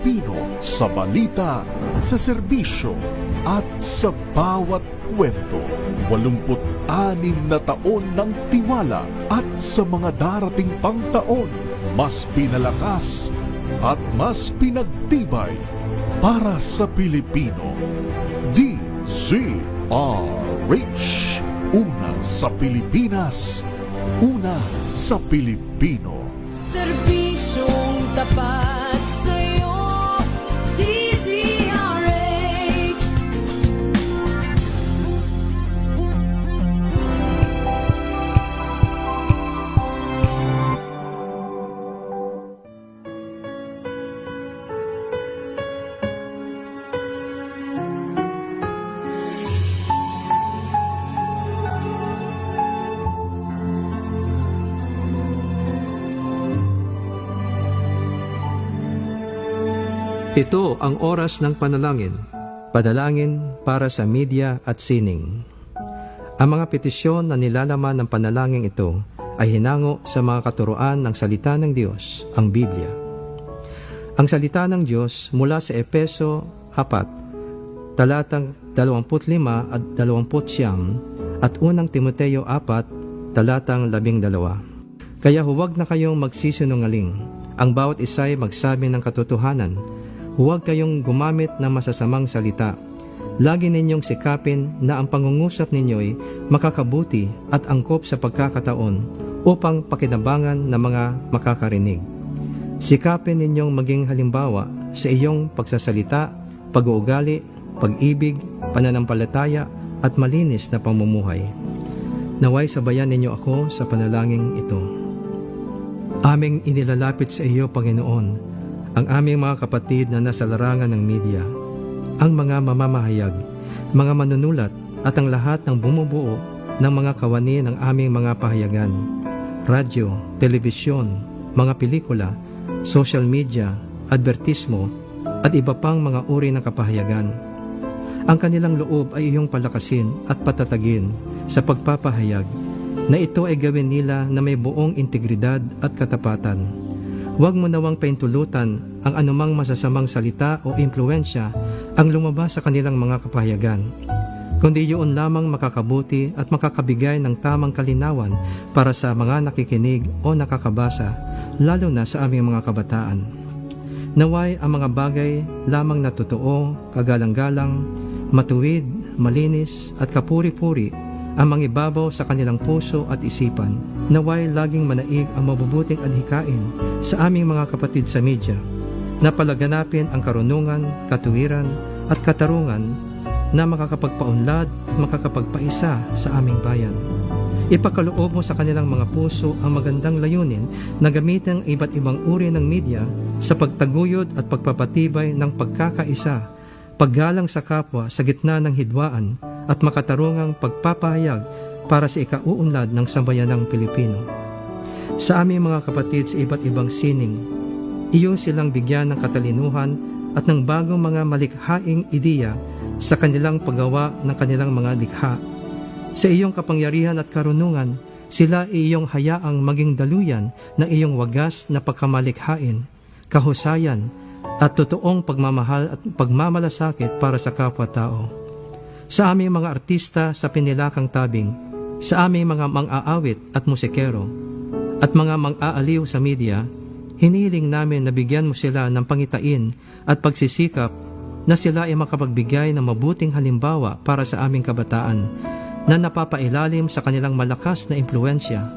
Pilipino sa balita, sa serbisyo at sa bawat kwento. 86 na taon ng tiwala at sa mga darating pang taon, mas pinalakas at mas pinagtibay para sa Pilipino. DZRH. Una sa Pilipinas, una sa Pilipino. Serbisyong tapat sa'yo, DZRH. Ito ang oras ng panalangin, panalangin para sa media at sining. Ang mga petisyon na nilalaman ng panalangin ito ay hinango sa mga katuruan ng salita ng Diyos, ang Biblia. Ang salita ng Diyos mula sa Efeso 4, talatang 25 at 29 at unang Timoteo 4, talatang 12. Kaya huwag na kayong magsisinungaling, ang bawat isa'y magsabi ng katotohanan. Huwag kayong gumamit ng masasamang salita. Lagi ninyong sikapin na ang pangungusap ninyo'y makakabuti at angkop sa pagkakataon upang pakinabangan ng mga makakarinig. Sikapin ninyong maging halimbawa sa iyong pagsasalita, pag-uugali, pag-ibig, pananampalataya at malinis na pamumuhay. Naway sabayan ninyo ako sa panalangin ito. Aming inilalapit sa iyo, Panginoon, ang aming mga kapatid na nasa larangan ng media, ang mga mamamahayag, mga manunulat at ang lahat ng bumubuo ng mga kawani ng aming mga pahayagan, radyo, telebisyon, mga pelikula, social media, advertismo at iba pang mga uri ng kapahayagan. Ang kanilang loob ay iyong palakasin at patatagin sa pagpapahayag na ito ay gawin nila na may buong integridad at katapatan. Huwag mo nawang paintulutan ang anumang masasamang salita o impluensya ang lumabas sa kanilang mga kapahayagan, kundi yun lamang makakabuti at makakabigay ng tamang kalinawan para sa mga nakikinig o nakakabasa, lalo na sa aming mga kabataan. Naway ang mga bagay lamang na totoo, kagalang-galang, matuwid, malinis at kapuri-puri ang mangibabaw sa kanilang puso at isipan. Naway laging manaig ang mabubuting adhikain sa aming mga kapatid sa media, na palaganapin ang karunungan, katuwiran at katarungan na makakapagpaunlad at makakapagpaisa sa aming bayan. Ipakaloob mo sa kanilang mga puso ang magandang layunin na gamitin ang iba't ibang uri ng media sa pagtaguyod at pagpapatibay ng pagkakaisa, paggalang sa kapwa sa gitna ng hidwaan at makatarungang pagpapahayag para sa ikauunlad ng sambayanang Pilipino. Sa aming mga kapatid sa iba't ibang sining, iyong silang bigyan ng katalinuhan at ng bagong mga malikhaing ideya sa kanilang paggawa ng kanilang mga likha. Sa iyong kapangyarihan at karunungan, sila iyong hayaang maging daluyan ng iyong wagas na pagkamalikhain, kahusayan at totoong pagmamahal at pagmamalasakit para sa kapwa-tao. Sa aming mga artista sa pinilakang tabing, sa aming mga mang-aawit at musikero, at mga mang-aaliw sa media, hiniling namin na bigyan mo sila ng pangitain at pagsisikap na sila ay makapagbigay ng mabuting halimbawa para sa aming kabataan na napapailalim sa kanilang malakas na impluensya.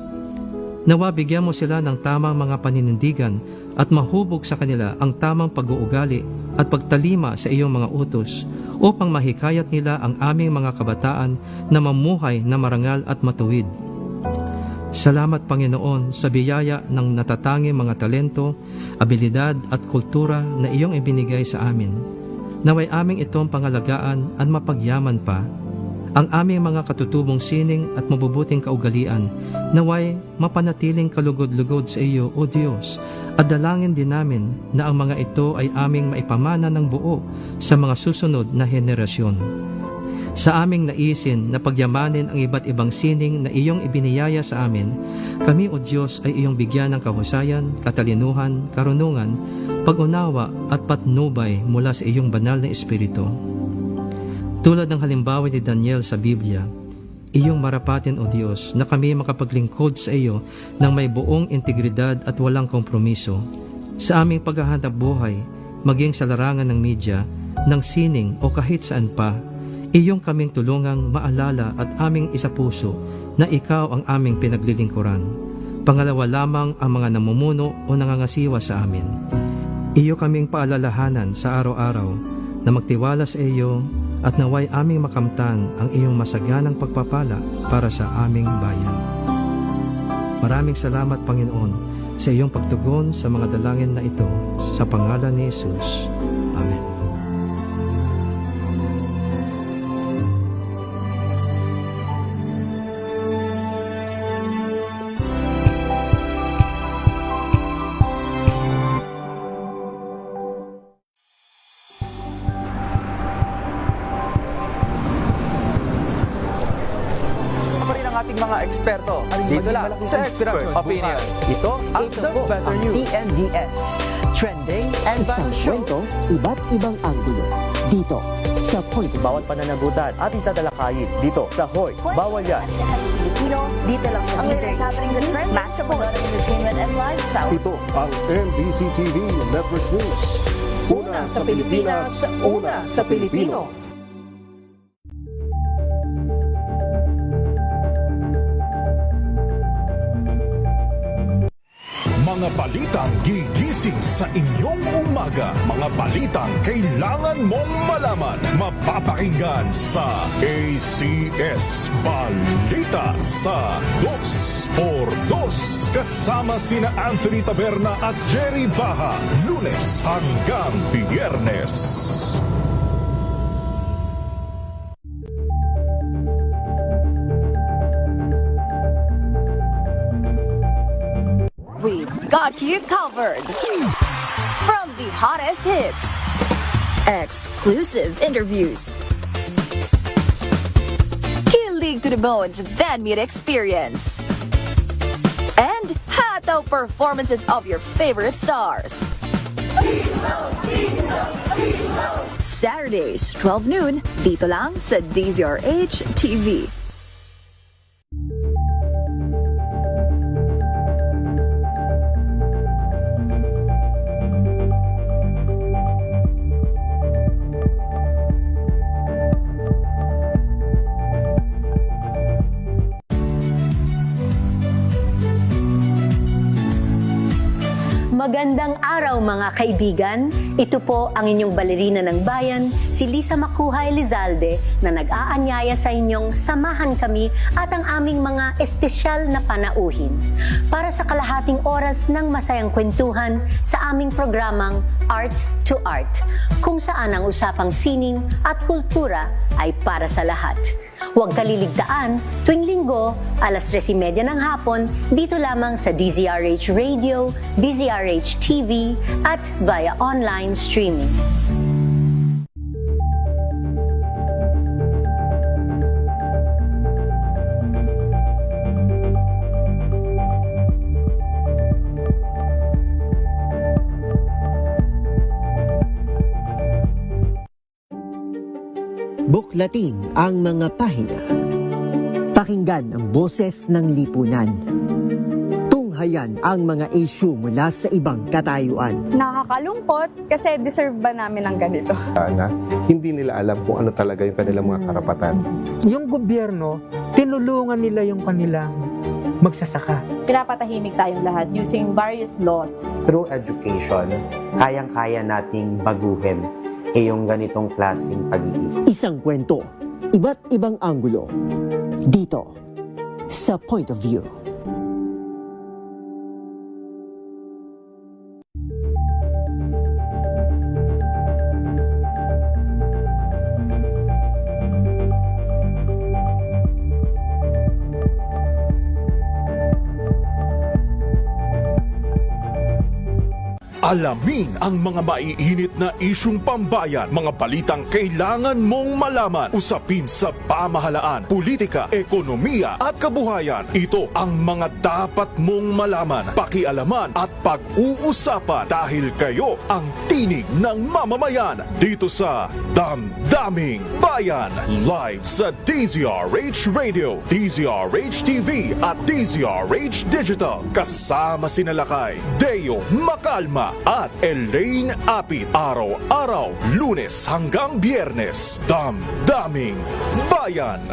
Nawa bigyan mo sila ng tamang mga paninindigan at mahubog sa kanila ang tamang pag-uugali at pagtalima sa iyong mga utos upang mahikayat nila ang aming mga kabataan na mamuhay na marangal at matuwid. Salamat, Panginoon, sa biyaya ng natatanging mga talento, abilidad at kultura na iyong ibinigay sa amin. Naway aming itong pangalagaan at mapagyaman pa ang aming mga katutubong sining at mabubuting kaugalian, naway mapanatiling kalugod-lugod sa iyo, O Diyos, at dalangin din namin na ang mga ito ay aming maipamana ng buo sa mga susunod na henerasyon. Sa aming naisin na pagyamanin ang iba't ibang sining na iyong ibiniyaya sa amin, kami, O Diyos, ay iyong bigyan ng kahusayan, katalinuhan, karunungan, pag-unawa at patnubay mula sa iyong banal na espiritu. Tulad ng halimbawa ni Daniel sa Biblia, iyong marapatin o Diyos na kami makapaglingkod sa iyo ng may buong integridad at walang kompromiso sa aming paghahanap buhay, maging sa larangan ng media, ng sining o kahit saan pa. Iyong kaming tulungang maalala at aming isapuso na ikaw ang aming pinaglilingkuran. Pangalawa lamang ang mga namumuno o nangangasiwa sa amin. Iyo kaming paalalahanan sa araw-araw na magtiwala sa iyo at naway aming makamtan ang iyong masaganang pagpapala para sa aming bayan. Maraming salamat, Panginoon, sa iyong pagtugon sa mga dalangin na ito sa pangalan ni Jesus. Amen. Pa rin ang ating mga eksperto. Dito lang sa Expert Opinion. Ito ang Ito The po Better ang News. TNVS, Trending and Isang Value Show. kwento, iba't ibang anggulo. Dito, sa Point of View. Bawat pananagutan ating tatalakayin dito sa Hoy. Bawal yan. Filipino, dito lang sa Deezer HTV, matchable entertainment and lifestyle. Ito ang NBC TV Network News. Una sa Pilipinas, una sa Pilipino. Mga balitang gigising sa inyong umaga. Mga balitang kailangan mong malaman. Mapapakinggan sa ACS Balita sa 2x2. Kasama sina Anthony Taberna at Jerry Baha. Lunes hanggang Biyernes. We've got you covered. From the hottest hits, exclusive interviews, kilig to the bones fan meet experience, and hataw performances of your favorite stars. Saturdays, 12 noon, dito lang sa DZRH TV. Magandang araw mga kaibigan. Ito po ang inyong balerina ng bayan, si Lisa Makuha Elizalde, na nag-aanyaya sa inyong samahan kami at ang aming mga espesyal na panauhin para sa kalahating oras ng masayang kwentuhan sa aming programang Art to Art, kung saan ang usapang sining at kultura ay para sa lahat. Huwag kaliligtaan, tuwing linggo, alas 3:30 ng hapon, dito lamang sa DZRH Radio, DZRH TV, at via online streaming. Buklatin ang mga pahina. Pakinggan ang boses ng lipunan. Tunghayan ang mga issue mula sa ibang katayuan. Nakakalungkot kasi deserve ba namin ng ganito? Na hindi nila alam kung ano talaga yung kanilang mga karapatan. Yung gobyerno, tinulungan nila yung kanilang magsasaka. Pinapatahimik tayong lahat using various laws. Through education, kayang-kaya nating baguhin yung ganitong klaseng pag-iisip. Isang kwento, iba't ibang anggulo. Dito, sa Point of View. Alamin ang mga maiinit na isyung pambayan, mga balitang kailangan mong malaman, usapin sa pamahalaan, politika, ekonomiya at kabuhayan. Ito ang mga dapat mong malaman, pakialaman at pag-uusapan dahil kayo ang tinig ng mamamayan dito sa Damdaming Bayan. Live sa DZRH Radio, DZRH TV at DZRH Digital. Kasama sina Lakay, Deo Makalma at Elaine Apit. Araw-araw, Lunes hanggang Biyernes. Damdaming Bayan.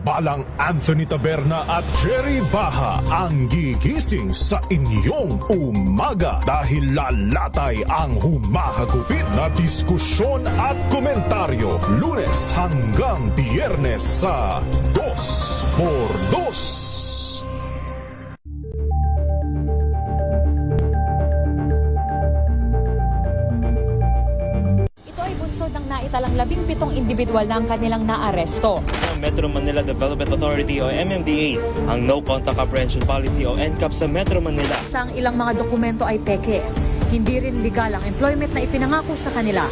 Balang Anthony Taberna at Jerry Baha ang gigising sa inyong umaga dahil lalatay ang humahagupit na diskusyon at komentaryo Lunes hanggang Biyernes sa 2x2. Ng naitalang 17 individual na ang kanilang naaresto. Metro Manila Development Authority o MMDA ang No Contact Apprehension Policy o NCAP sa Metro Manila. Sa ang ilang mga dokumento ay peke. Hindi rin legal ang employment na ipinangako sa kanila.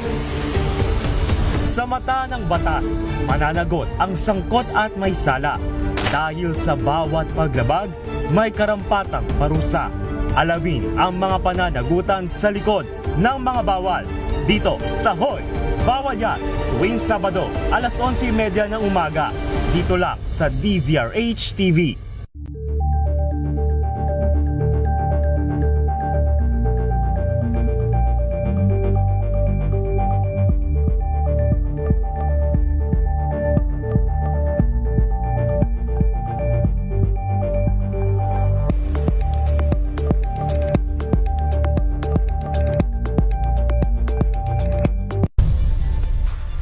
Sa mata ng batas, mananagot ang sangkot at may sala. Dahil sa bawat paglabag, may karampatang parusa. Alamin ang mga pananagutan sa likod ng mga bawal. Dito sa Hoy! Bawal Yan, tuwing Sabado, alas 11:30 ng umaga. Dito lang sa DZRH TV.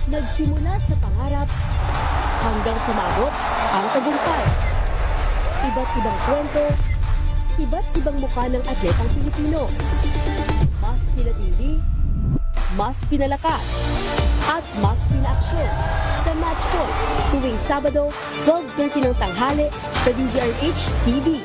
Nagsimula sa pangarap hanggang sa maabot ang tagumpay. Iba't ibang kwento, iba't ibang mukha ng atletang Pilipino. Mas pinatindi, mas pinalakas, at mas pinaaksyon sa Match Point tuwing Sabado, 12:30 ng tanghali sa DZRH TV.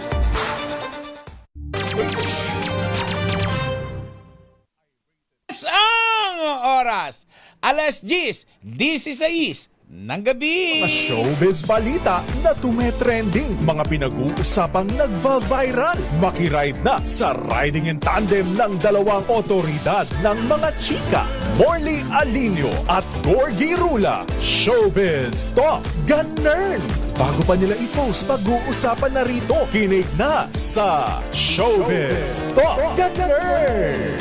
Ang oras, alas 10:16 ng gabi. Mga showbiz balita na tumetrending, mga pinag-uusapang nagva-viral. Makiride na sa riding in tandem ng dalawang otoridad ng mga chika, Morley Alinio at Gorgie Rula. Showbiz Talk Ganern. Bago pa nila i-post, pag-uusapan na rito. Kinig na sa Showbiz Talk Ganern.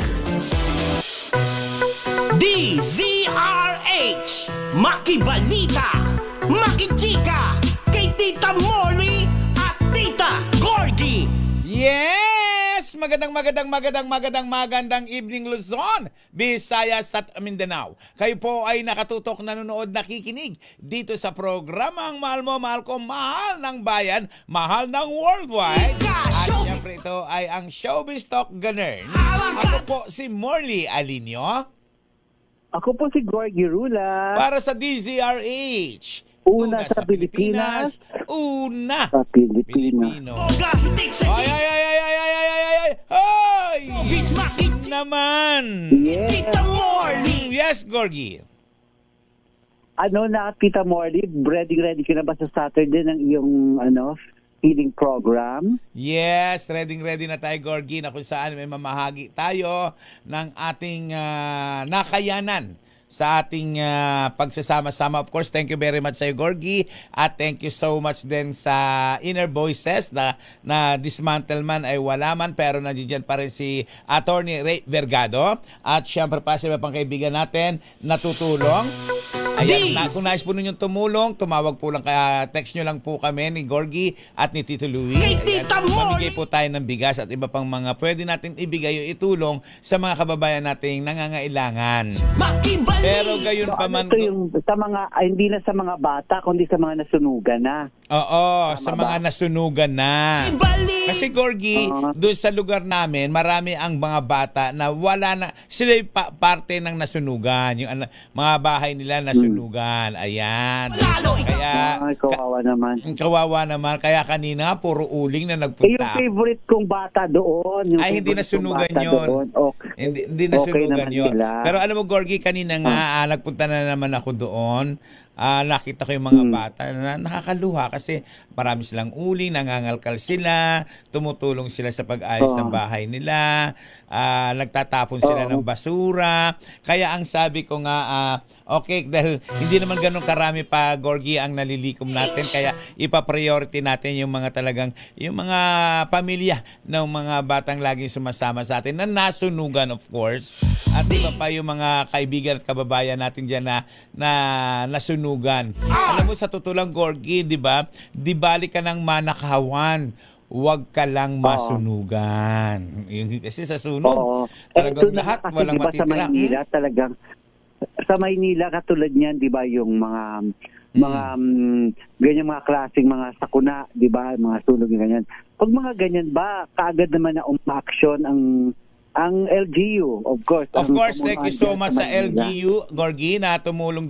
DZRH Makibalita, Makichika, kay Tita Molly at Tita Gorgie. Yes! Magandang evening Luzon, Visayas at Mindanao. Kayo po ay nakatutok, nanonood, nakikinig dito sa programang Mahal Mo, Mahal Ko, Mahal ng Bayan, Mahal ng Worldwide. At syempre ito ay ang Showbiz Talk Ganern. Ako po si Morley Alinio. Ako po si Gorgie Rula. Para sa DZRH. Una sa Pilipinas. Una sa Pilipino. Ay! Naman! Yes. Tita Morley! Yes, Gorgie. Tita Morley, ready ka na ba sa Saturday ng iyong, feeding program? Yes, ready na tayo, Gorgie, na kung saan may mamahagi tayo ng ating nakayanan sa ating pagsasama-sama. Of course, thank you very much sa iyo, Gorgie, at thank you so much din sa Inner Voices na dismantle man ay wala man, pero nandiyan pa rin si Attorney Ray Vergado at syempre pa sa iba pang kaibigan natin natutulong. Ayan, kung nais po ninyong tumulong, tumawag po lang, kaya text nyo lang po kami ni Gorgie at ni Tito Louie. Mamigay po tayo ng bigas at iba pang mga pwede natin ibigay o itulong sa mga kababayan nating nangangailangan. Pero gayon pa man... Ito yung sa mga, hindi na sa mga bata, kundi sa mga nasunugan na. Oo, sa mga nasunugan na. Kasi Gorgie, doon sa lugar namin, marami ang mga bata na wala na, sila yung parte ng nasunugan. Yung mga bahay nila nasunugan. Ayan. Kaya, kawawa naman. Kawawa naman. Kaya kanina, puro uling na Yung nagpunta. favorite kong bata doon. Ay, hindi nasunugan yun. Hindi nasunugan yun. Pero alam mo, Gorgie, kanina nga, nagpunta na naman ako doon. Nakita ko yung mga bata na nakakaluha kasi marami silang uling, nangangalkal sila, tumutulong sila sa pag-ayos ng bahay nila, nagtatapon sila ng basura. Kaya ang sabi ko nga, okay, dahil hindi naman ganun karami pa, Gorgie, ang nalilikom natin, kaya ipa-priority natin yung mga talagang, yung mga pamilya ng mga batang laging sumasama sa atin na nasunugan, of course. At iba pa yung mga kaibigan at kababayan natin dyan na nasunugan. Alam mo, sa totoo lang, Gorgie, di ba? Di bali ka ng manakawan. Huwag ka lang masunugan. Kasi sa sunog, talagang lahat, walang matitira. Sa Maynila, talagang, sa Maynila, katulad niyan, di ba, yung mga ganyan mga klaseng mga sakuna, di ba, mga sunog ganyan. Pag mga ganyan ba, kaagad naman na umaaksyon ang LGU, of course. Of course, thank you so much sa LGU, Gorgie, na tumulong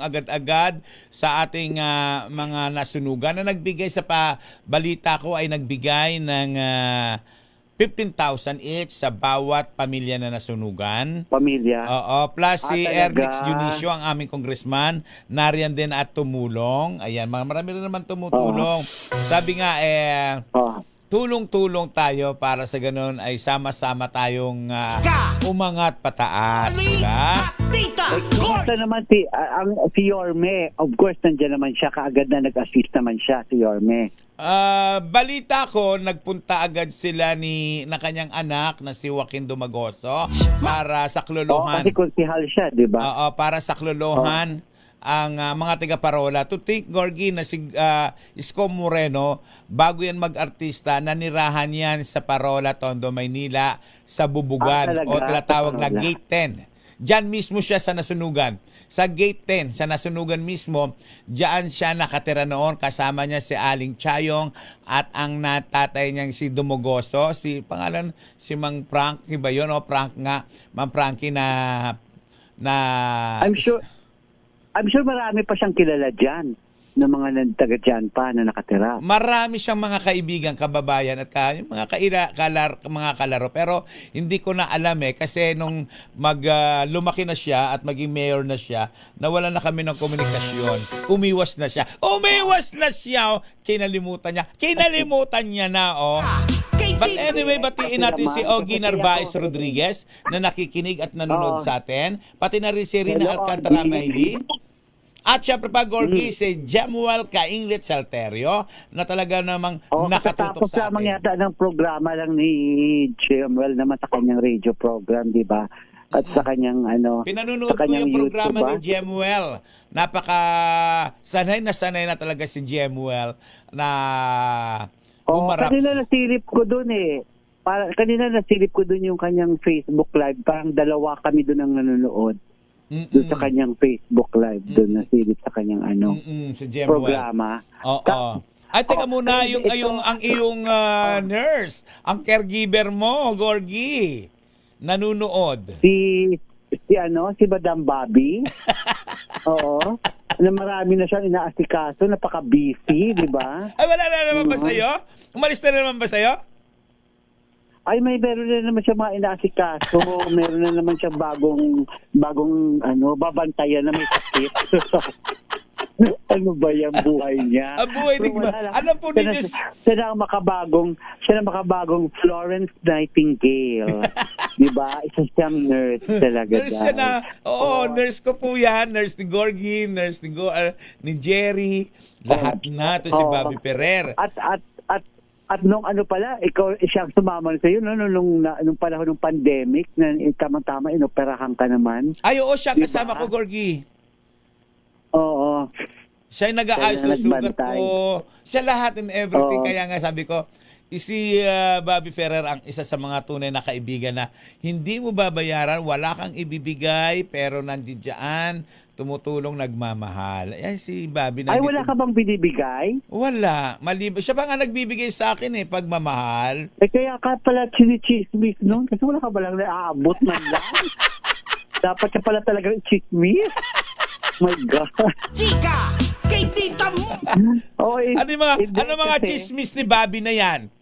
agad-agad sa ating mga nasunugan na nagbigay sa balita ko ay nagbigay ng 15,000 each sa bawat pamilya na nasunugan. Pamilya? Oo, plus si talaga? Ernix Dionisio, ang aming congressman, nariyan din at tumulong. Ayan, marami rin naman tumutulong. Sabi nga, tulong-tulong tayo para sa ganun ay sama-sama tayong umangat pataas. Diba? Kumusta naman si Yorme? Of course, nandiyan naman siya. Kaagad na nag-assist naman siya, si Yorme. Balita ko, nagpunta agad sila na kanyang anak na si Joaquin Dumagoso para saklolohan. Kasi konsihal siya, di ba? Oo, para saklolohan ang mga taga-parola. To think, Gorgie, na si Isko Moreno, bago yan mag-artista, nanirahan yan sa Parola, Tondo, Maynila, sa Bubugan, o tinatawag na Gate 10. Diyan mismo siya sa nasunugan. Sa Gate 10, sa nasunugan mismo, diyan siya nakatira noon. Kasama niya si Aling Chayong at ang natatay niyang si Dumogoso. Si Mang Frank, iba yun? O Frank nga, Mang Frankie na I'm sure marami pa siyang kilala dyan ng mga taga dyan pa na nakatira. Marami siyang mga kaibigan, kababayan at yung mga mga kalaro. Pero hindi ko na alam kasi nung lumaki na siya at maging mayor na siya, nawala na kami ng komunikasyon. Umiwas na siya. Kinalimutan niya na. But anyway, batiin natin si Ogie Narvaez Rodriguez na nakikinig at nanonood sa atin. Pati na rin si Rina Alcantara Maili. At syempre pa, Gorgie, si Jemuel Cainglit Salterio na talaga namang nakatutok sa atin. Lamang yata ng programa lang ni Jemuel naman sa kanyang radio program, di ba? At sa kanyang pinanunood ko yung programa ni Jemuel. Sanay na talaga si Jemuel na umarap. Kanina nasilip ko dun yung kanyang Facebook Live. Parang dalawa kami dun ang nanonood. Doon sa kanyang Facebook Live, doon nasilip sa kanyang si programa. Oo. Ay, teka muna, ang iyong nurse, ang caregiver mo, Gorgie, nanunood. Si Madam Bobby. Oo. Na marami na siyang inaasikaso, napaka-busy, di ba? Ay, wala na naman ba sa'yo? Umalis na naman ba sa'yo? Ay, meron na naman siya mga inaasikaso. Meron na naman siya bagong babantayan na may sakit. Ano ba yung buhay niya? Ang buhay ni ba? Ano po ninyo? Siya na makabagong Florence Nightingale. Diba? Isa siyang nurse talaga. Nurse siya na. Oo, nurse ko po yan. Nurse ni Gorgie, nurse ni Jerry. Lahat na. Ito si Bobby Ferrer. At nung ikaw siyang sumama sa iyo nung panahon ng pandemic na tama-tama inoperahan ka naman. Ay, oo, siya kasama ko, Gorgie. Oo. Siya yung nag-aayos Siya ng sugat nagbantay. ko. Siya lahat and everything. Oo. Kaya nga sabi ko, si Bobby Ferrer ang isa sa mga tunay na kaibigan na hindi mo babayaran, wala kang ibibigay, pero nandiyan, tumutulong, nagmamahal. Yan si Bobby. Ay, wala ka bang binibigay? Wala. Siya pa nga nagbibigay sa akin pagmamahal. Kaya ka pala chinichismis noon kasi wala ka ba lang naaabot man lang? Dapat ka pala talagang chismis? My God. Chika! Kay tita mo! Ano mga chismis ni Bobby na yan?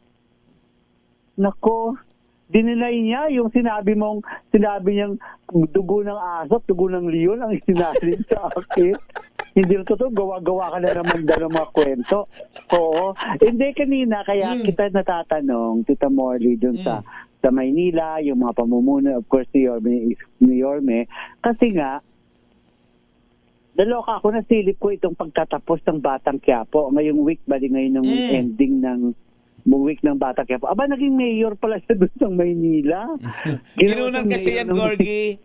Nako, dinilay niya yung sinabi niyang dugo ng aso, dugo ng leon ang sinabi sa akin. Hindi na totoo, gawa-gawa ka na naman ng mga kwento. Oo. Hindi kanina, kaya kita natatanong, Tita Morley, dun sa Maynila, yung mga pamumuno, of course, ni Yorme, kasi nga, naloka ako, nasilip ko itong pagtatapos ng Batang Quiapo. Ngayong week, bali ngayon ng ending ng week ng Batang Quiapo. Aba, naging mayor pala siya doon sa Maynila. Kinunan kasi yan, Gorgie.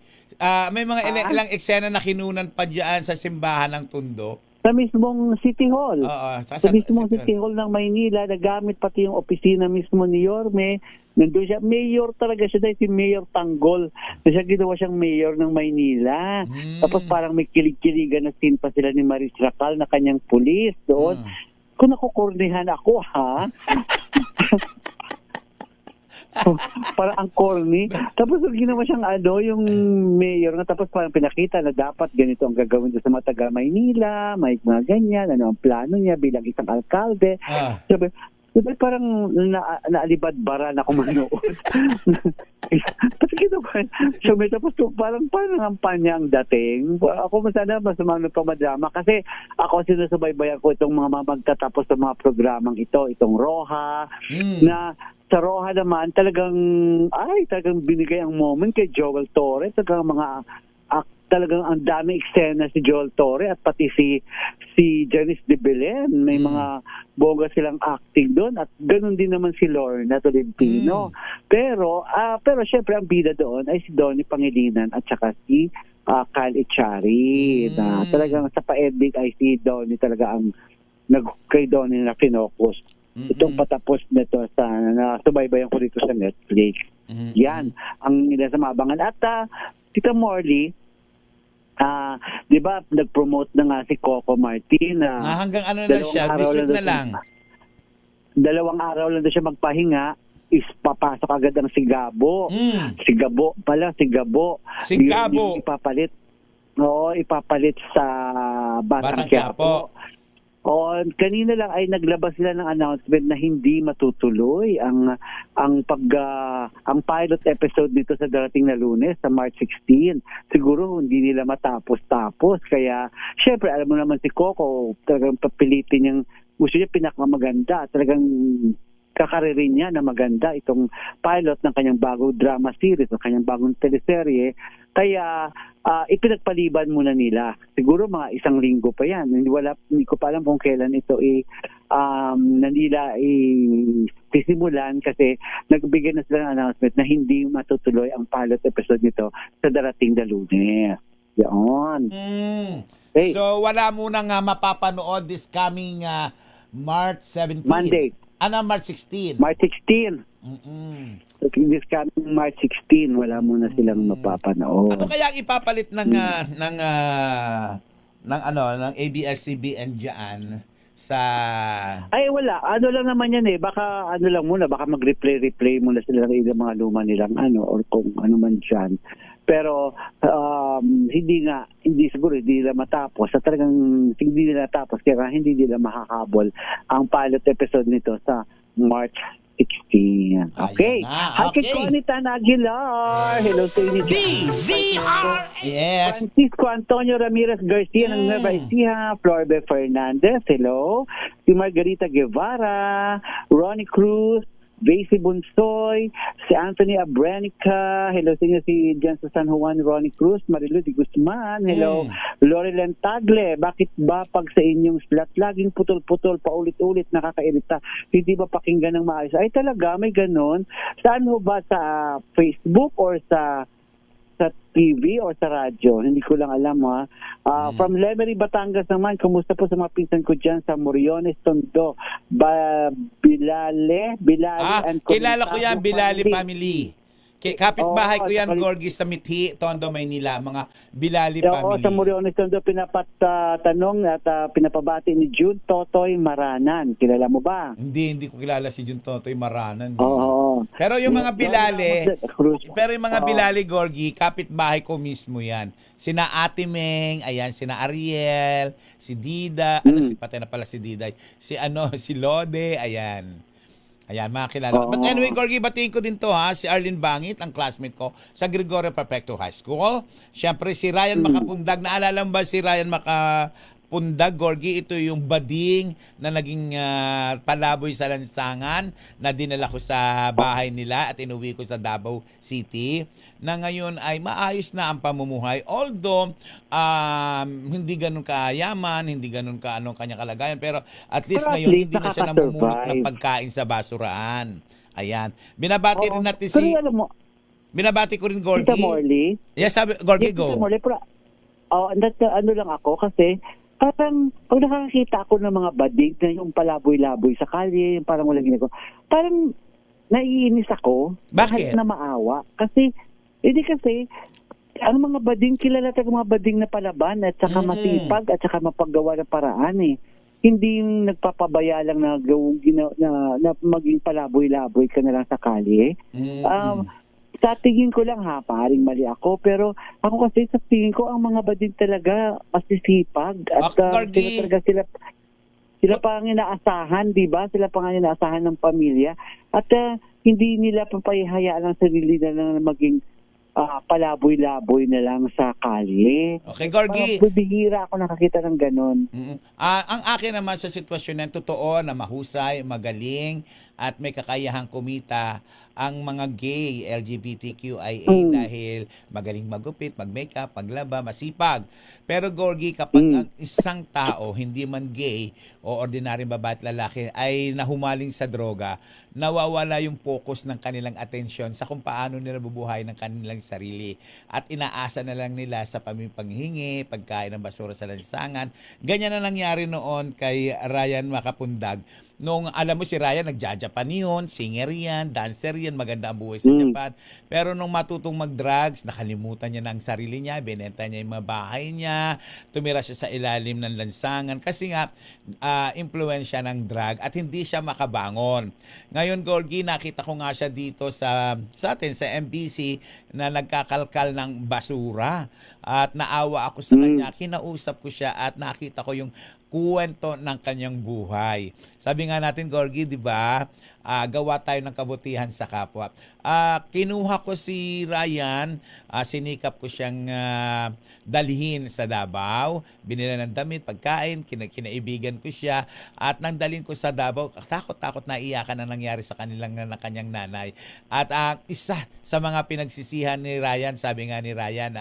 May mga ilang eksena na kinunan pa dyan sa simbahan ng Tondo. Sa mismong City Hall. Oo, sa mismong City Hall ng Maynila, nagamit pati yung opisina mismo ni Yorme. Nandun siya, mayor talaga siya dahil si Mayor Tanggol. So siya ginawa siyang mayor ng Maynila. Tapos parang may kilig-kiligan na scene pa sila ni Maris Racal na kanyang pulis doon. Kung nakukornihan ako, ha? Parang ang corny. Tapos ginawa siyang yung mayor na tapos parang pinakita na dapat ganito ang gagawin sa mga taga Maynila, may mga ganyan, ano ang plano niya bilang isang alkalde. Sabi, parang naalibad-bara na kumanood. Tapos ginawa, tapos parang ang panya ang dating. Ako masana mas pamadama kasi ako sinusubaybayan ko itong mga magtatapos ng mga programang itong Roja, na sa Roja naman talagang binigay ang moment kay Joel Torre, talagang ang dami eksena si Joel Torre at pati si Janice de Belen. May mga bongga silang acting doon at ganoon din naman si Lorna Tolentino. Pero syempre ang bida doon ay si Donnie Pangilinan at saka si Kyle Echari. Na talagang sa pa-ending ay si Donnie talaga ang kay Donnie na finokus. Itong patapos nito sa subaybayan ko dito sa Netflix. Yan ang nila sa mabangan. At Tita Morley, di ba nag-promote na nga si Coco Martin hanggang ano na siya, district na lang. 2 araw lang na siya magpahinga, is papasok agad ang Sigabo. Sigabo. Yung ipapalit. Oo, ipapalit sa Batang Quiapo. Kanina lang ay naglabas sila ng announcement na hindi matutuloy ang pilot episode nito sa darating na Lunes sa March 16. Siguro hindi nila matapos-tapos. Kaya syempre alam mo naman si Coco, talagang papilitin niyang gusto niya pinakamaganda. Talagang kakaririn niya na maganda itong pilot ng kanyang bagong drama series, ng kanyang bagong teleserye. Kaya ipinagpaliban muna nila. Siguro mga 1 linggo pa yan. Hindi ko pa alam kung kailan ito nila sisimulan kasi nagbigay na sila ng announcement na hindi matutuloy ang pilot episode nito sa darating na Lunes. Yan. Hey. So wala muna nga mapapanood this coming March 17. Monday. March 16? March 16. This coming March 16, wala muna silang mapapanood. Ano kaya ipapalit ng ABS-CBN diyan sa wala. Ano lang naman yan baka baka mag-replay muna sila ng ilang mga luma nilang or kung ano man diyan. Pero hindi nila matapos. Talagang hindi nila tapos kaya hindi nila makakabol ang pilot episode nito sa March 16. Okay. Hi kay Connie Aguilar. Hello sa inyo. DZR! Yes. Francisco Antonio Ramirez Garcia ng Nueva Ecija. Florbe Fernandez. Hello. Si Margarita Guevara. Ronnie Cruz. Daisy Bunsoy, si Anthony Abrenica, hello sa inyo si Jan sa San Juan, Ronnie Cruz, Marilu de Guzman, hello, Lorelan Tagle, bakit ba pag sa inyong slot laging putol-putol, paulit-ulit, nakakairita, hindi ba pakinggan ng maayos? Ay talaga, may ganon. Saan ho ba sa Facebook or sa sa TV o sa radyo. Hindi ko lang alam ha. From Lemery, Batangas naman, kumusta po sa mga pinsan ko dyan sa Moriones, Tondo, Bilale and kilala ko yan, Bilali family. Kapitbahay Oo, ko yan, sa- Gorgie, sa Mithi, Tondo, Maynila. Mga Bilali Oo, family. sa Moriones, Tondo, pinapatanong at pinapabati ni June Totoy Maranan. Kilala mo ba? Hindi ko kilala si Jun Totoy Maranan. Oo. Pero yung mga Bilali, pero yung mga Oo. Bilali, Gorgie, kapitbahay ko mismo yan. Sina Ate Meng, ayan, sina Ariel, si Dida, si pati na pala si Diday, si si Lode, ayan. Ayan, mga kilala. Oo. But anyway, Gorgie, batiin ko din to ha, si Arlene Bangit, ang classmate ko sa Gregorio Perfecto High School. Siyempre, si Ryan Makapundag. Naalala mo ba si Ryan Makapundag, Gorgie? Ito yung bading na naging palaboy sa lansangan na dinala ko sa bahay nila at inuwi ko sa Davao City, na ngayon ay maayos na ang pamumuhay. Although, hindi ganun kayaman, hindi ganun kanya kalagayan, pero at least Pero at ngayon least hindi na siya namumulot ng nakaka-survive. pagkain sa basuraan. Ayan. Binabati rin natin Pero si... alam mo, Binabati ko rin, Gorgie. Tita Morley. Yes, sabi, Gorgie, Yes, go. Tita Morley, pero, ano lang ako kasi parang pag nakakita ako ng mga badig na yung palaboy-laboy sa kalye, yung parang walang ginagawa, parang naiinis ako. Bakit? Kahit na maawa. Kasi, ang mga bading, kilala tayo mga bading na palaban at saka masipag at saka mapaggawa ng paraan eh. Hindi yung nagpapabaya lang na, na maging palaboy-laboy ka na lang sa kalye. Sa tingin ko lang ha, paring mali ako, pero ako kasi sa tingin ko ang mga bading talaga masisipag at sila pa ang inaasahan, di ba? Sila pa ang inaasahan ng pamilya at hindi nila papayahayaan ang sarili na maging palaboy-laboy na lang sa kalye. Okay, Gorgie. Parang bibihira ako nakakita ng ganun. Ang akin naman sa sitwasyon na totoo na mahusay, magaling, at may kakayahang kumita ang mga gay, LGBTQIA dahil magaling magupit, mag-makeup, maglaba, masipag. Pero Gorgie, kapag ang isang tao, hindi man gay o ordinaryong babae at lalaki, ay nahumaling sa droga, nawawala yung focus ng kanilang atensyon sa kung paano nila bubuhay ng kanilang sarili. At inaasa na lang nila sa panghingi, pagkain ng basura sa lansangan. Ganyan na nangyari noon kay Ryan Makapundag. Nung alam mo si Ryan, nagja-Japan yun, singer yan, dancer yan, maganda ang buhay sa Japan. Pero nung matutong mag-drugs, nakalimutan niya na ang sarili niya, binenta niya yung mga bahay niya, tumira siya sa ilalim ng lansangan kasi nga, impluensya ng drug at hindi siya makabangon. Ngayon, Gorgie, nakita ko nga siya dito sa atin, sa MBC, na nagkakalkal ng basura. At naawa ako sa kanya, kinausap ko siya at nakita ko yung kuwento ng kanyang buhay. Sabi nga natin, Gorgie, di ba? Gawa tayo ng kabutihan sa kapwa. Kinuha ko si Ryan, sinikap ko siyang dalhin sa Davao, binila ng damit, pagkain, kinaibigan ko siya, at nang dalhin ko sa Davao, takot-takot na iyakan na nangyari sa kanyang nanay. At isa sa mga pinagsisihan ni Ryan, sabi nga ni Ryan,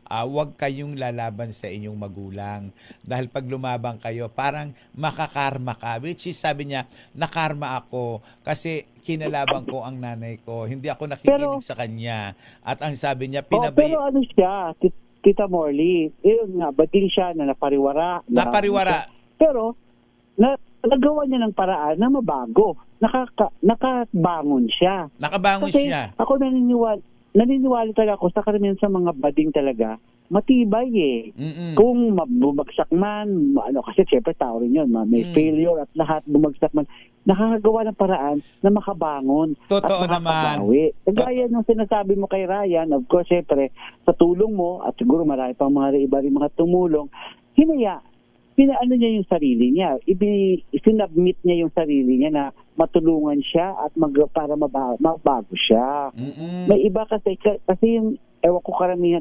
huwag kayong lalaban sa inyong magulang. Dahil pag lumabang kayo, parang makakarma ka. Which is, sabi niya, nakarma ako kasi kinalabang ko ang nanay ko. Hindi ako nakikinig sa kanya. At ang sabi niya, pero ano siya, Tita Morley, yun nga, bading siya na napariwara. Pero, nagawa niya ng paraan na mabago. Nakabangon siya. Kasi ako naniniwala talaga ako sa karamihan sa mga bading talaga, matibay eh. Kung bumagsak man, kasi siyempre tao rin yun, may failure at lahat bumagsak man, nakakagawa ng paraan na makabangon. Totoo at makakabawi. Kagaya nung sinasabi mo kay Ryan, of course, siyempre, sa tulong mo, at siguro marami pang mga iba rin mga tumulong, pinaano niya yung sarili niya. Sinubmit niya yung sarili niya na matulungan siya at para mabago siya. May iba kasi yung ewan ko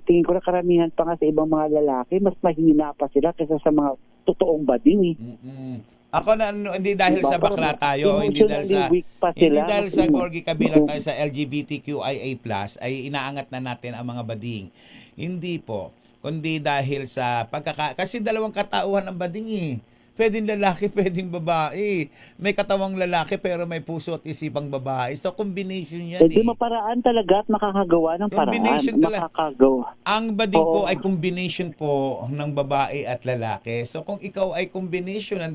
tingin ko na karamihan pa nga sa ibang mga lalaki, mas mahina pa sila kaysa sa mga totoong bading eh. Ako na hindi dahil sa bakla tayo, hindi dahil sa Gorgie kabilang tayo sa LGBTQIA+ ay inaangat na natin ang mga bading. Hindi po, kundi dahil sa kasi dalawang katauhan ng bading eh. pwedeng lalaki, pwedeng babae. May katawang lalaki pero may puso at isipang babae. So combination yan Hindi maparaan talaga at makakagawa ng paraan. Combination talaga. Makakagawa. Ang bading Oo. po ay combination po ng babae at lalaki. So kung ikaw ay combination ng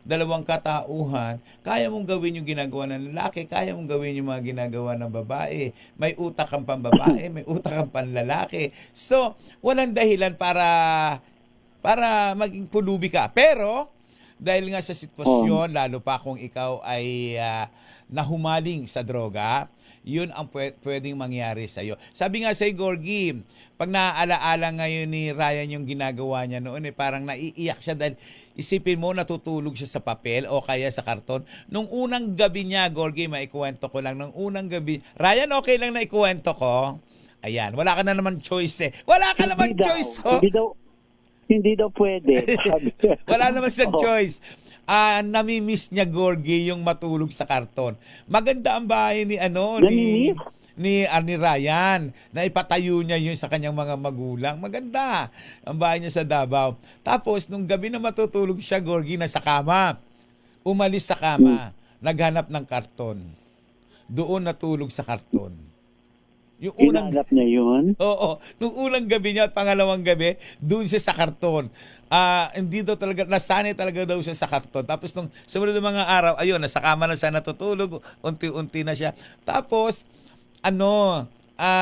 dalawang katauhan, kaya mong gawin yung ginagawa ng lalaki, kaya mong gawin yung mga ginagawa ng babae. May utak kang pambabae, may utak kang panlalaki. So, walang dahilan para maging pulubi ka. Pero, dahil nga sa sitwasyon, lalo pa kung ikaw ay nahumaling sa droga, yun ang pwedeng mangyari sa'yo. Sabi nga sa'yo, Gorgie, pag naaalaala ngayon ni Ryan yung ginagawa niya noon, parang naiiyak siya dahil isipin mo, natutulog siya sa papel o kaya sa karton. Nung unang gabi niya, Gorgie, maikwento ko lang, nung unang gabi, Ryan, okay lang na ikuwento ko? Ayan, wala ka na naman choice eh. Wala ka naman choice, oh. Hindi daw pwede. Wala naman siyang choice. Nami-miss niya, Gorgie, yung matulog sa karton. Maganda ang bahay ni ni Ryan na ipatayo niya yun sa kanyang mga magulang. Maganda ang bahay niya sa Davao. Tapos, nung gabi na matutulog siya, Gorgie, nasa kama. Umalis sa kama. Naghanap ng karton. Doon natulog sa karton. Yung unang Hinanap niya yun? Oo. Nung unang gabi niya at pangalawang gabi, doon siya sa karton. Hindi daw talaga, nasanay talaga daw siya sa karton. Tapos nung sumunod ng mga araw, ayun, nasa kama na siya natutulog, unti-unti na siya. Tapos,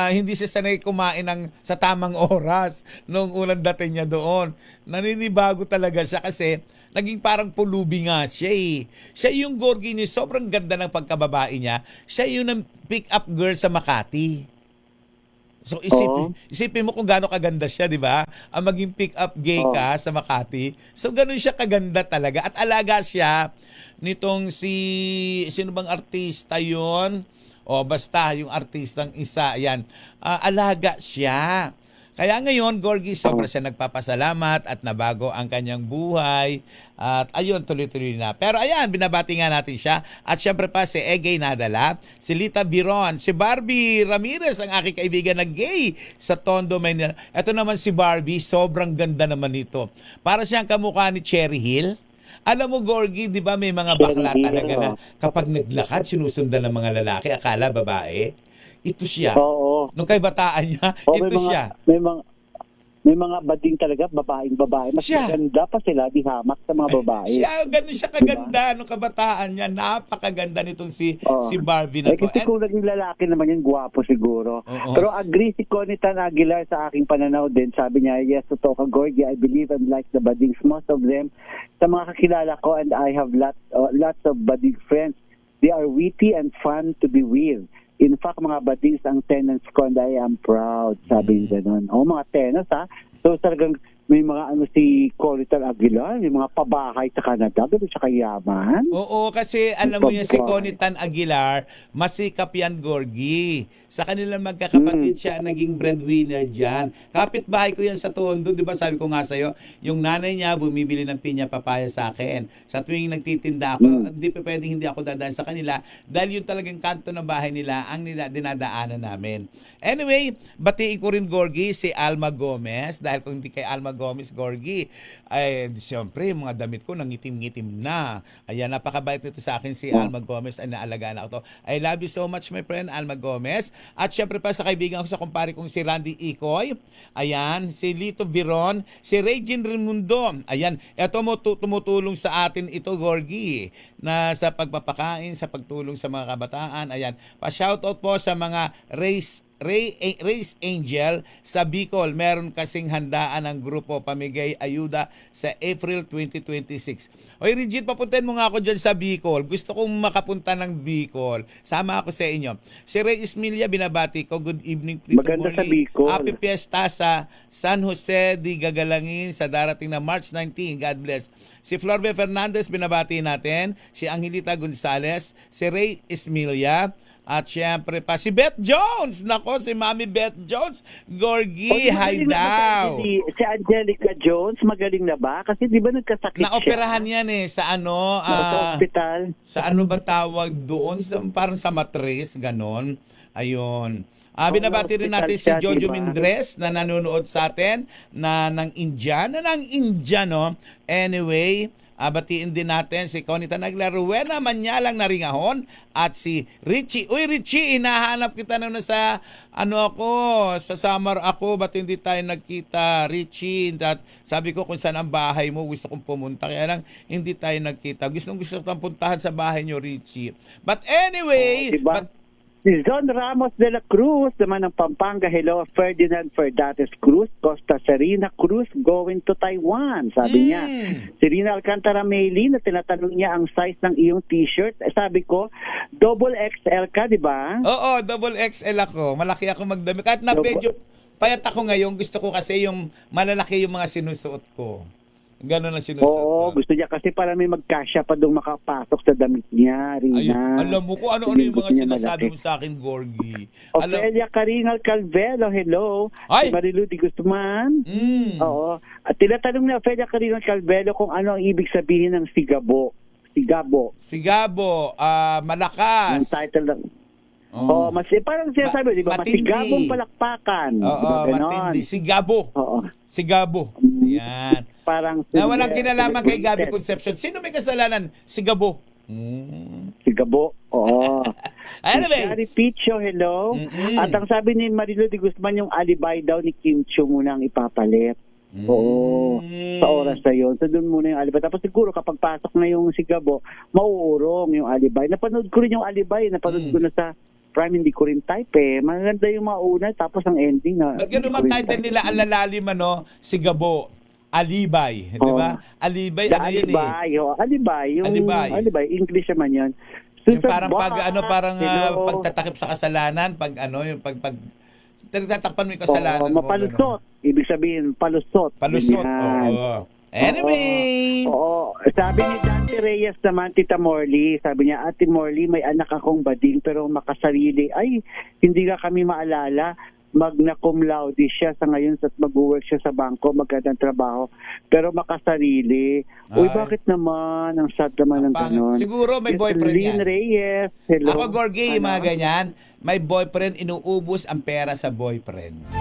hindi siya sanay kumain sa tamang oras nung unang dating niya doon. Naninibago talaga siya kasi naging parang pulubi nga siya eh. Siya yung Gorgie niya, sobrang ganda ng pagkababae niya. Siya yung pick-up girl sa Makati. So isipin mo kung gaano kaganda siya, di ba? Ang maging pick-up gay ka sa Makati. So ganun siya kaganda talaga. At alaga siya nitong sino bang artista yon? O basta yung artistang isa, yan. Alaga siya. Kaya ngayon, Gorgie, sobra siya nagpapasalamat at nabago ang kanyang buhay. At ayun, tuloy-tuloy na. Pero ayan, binabati nga natin siya. At syempre pa si Egay Nadala, si Lita Biron, si Barbie Ramirez, ang aking kaibigan na gay sa Tondo, Manila. Ito naman si Barbie, sobrang ganda naman ito. Para siyang kamukha ni Cherry Hill. Alam mo, Gorgie, di ba may mga bakla talaga na kapag naglakad, sinusundan ng mga lalaki, akala babae? Ito siya. Oo. Nung kay bataan niya, ito siya. May mga bading talaga, babaeng-babae. Mas maganda pa sila di hamak sa mga babae. Ganun siya kaganda nung kabataan niya. Napakaganda nitong si Barbie na to. Kasi kung naging lalaki naman yung gwapo siguro. Pero agree si Conitan Aguilar sa aking pananaw din. Sabi niya, yes, totoo ka, Gorgie. I believe and like the badings. Most of them, sa mga kakilala ko, and I have lots of bading friends. They are witty and fun to be with. In fact, mga badings ang tenants ko and I am proud, sabi niya ganun. Mga tenants ha. So talagang may mga si Conitan Aguilar, may mga pabahay sa Canada, gano'n siya kayaman. Oo, kasi alam mo yan, si Conitan Aguilar, masikap yan, Gorgie. Sa kanilang magkakapatid siya, naging breadwinner dyan. Kapitbahay ko yan sa Tondo, di ba sabi ko nga sa'yo, yung nanay niya bumibili ng pinya papaya sa akin. Sa tuwing nagtitinda ako, pwedeng hindi ako dadaan sa kanila dahil yung talagang kanto ng bahay nila ang dinadaanan namin. Anyway, batiin ko rin, Gorgie, si Alma Gomez, dahil kung hindi kay Alma Gomez, Gorgie, ay siyempre, mga damit ko nangitim-ngitim na. Ayan, napakabait nito sa akin si Alma Gomez, ay naalagaan ako to. I love you so much, my friend, Alma Gomez. At siyempre pa sa kaibigan ko sa kumpare kong si Randy Ikoy. Ayan, si Lito Biron, si Regine Raimundo. Ayan, eto mo tumutulong sa atin ito, Gorgie, na sa pagpapakain, sa pagtulong sa mga kabataan. Ayan, pa-shoutout po sa mga Race Angel sa Bicol. Meron kasing handaan ng grupo pamigay ayuda sa April 2026. Oy, Rigid, papuntahin mo nga ako dyan sa Bicol. Gusto kong makapunta ng Bicol. Sama ako sa inyo. Si Ray Ismilia, binabati ko. Good evening. Maganda sa Bicol. Happy Fiesta sa San Jose de Gagalangin sa darating na March 19. God bless. Si Florbe Fernandez, binabati natin. Si Angelita Gonzalez. Si Ray Ismilia. At syempre pa, si Beth Jones. Nako, si Mami Beth Jones. Gorgie, hi daw. Si Angelica Jones, magaling na ba? Kasi di ba nagkasakit siya? Naoperahan yan sa sa hospital. Sa ano ba tawag doon? Parang sa matris, ganon. Ayun. Binabati rin natin si Jojo Mindres na nanonood sa atin ng India. No? Anyway, Batiin din natin si Conita Nagla, Rowena Manyalang Naringahon at si Richie. Uy, Richie, hinahanap kita na sa sa summer ako. Ba't hindi tayo nagkita, Richie? Sabi ko kung saan ang bahay mo, gusto kong pumunta. Kaya lang, hindi tayo nagkita. Gusto kong puntahan sa bahay nyo, Richie. But anyway, Si John Ramos de la Cruz, naman ng Pampanga, hello, Ferdinand Ferdates Cruz, Costa Serena Cruz, going to Taiwan, sabi niya. Si Rina Alcantara Maylin, na tinatanong niya ang size ng iyong t-shirt. Sabi ko, double XL ka, di ba? Oo, double XL ako. Malaki ako magdami. Kahit na medyo payat ako ngayon, gusto ko kasi yung malalaki yung mga sinusuot ko. Gano'n ang sinusuot ko. Gusto niya kasi para may magkasya pa doon makapasok sa damit niya, Rina. Alam mo kung ano-ano yung mga sinasabi mo sa akin, Gorgie. Ofelia Carinal Calvelo, hello. Si Marilu Di Guzman. Oo. At tinatanong ni Ofelia Carinal Calvelo kung ano ang ibig sabihin ng sigabo. Sigabo, malakas. Yung title lang. Mas parang sinasabi, di ba? Masigabong palakpakan. Matindi. Sigabo. Sigabo. Yan. Parang na walang kinalaman kay Gabby Concepcion. Sino may kasalanan? Sigabo. Sigabo. Oo. Anyway. Shari Picho, hello. At ang sabi ni Marilu Di Guzman, yung alibay daw ni Kim Chiu muna ang ipapalit. Oo. Sa oras na yun. So doon muna yung alibay. Tapos siguro kapag pasok na yung sigabo, mauurong yung alibay. Napanood ko rin yung alibay. Napanood ko na sa Prime, hindi ko rin type eh. Maganda yung mauna, tapos ang ending na. Ba't ganun ang title nila, ang lalalim Sigabo. Alibay, di ba? Alibay, ano yun Alibay. Alibay, English naman yun. Yung parang pagtatakip sa kasalanan, yung tinatatakpan mo yung kasalanan mo. Mapalusot. Ibig sabihin, palusot. Oo. Anyway. Sabi ni Dante Reyes naman, Tita Morley, sabi niya, Ate Morley, may anak akong bading pero makasarili. Ay, hindi ka kami maalala. Magna cum laude siya sa ngayon at mag-work siya sa bangko, magandang trabaho, pero makasarili. Uy, bakit naman? Ang sad naman ng ganon. Siguro may boyfriend yan. Reyes, hello. Ako, Gorgie, mga ganyan, may boyfriend, inuubos ang pera sa boyfriend.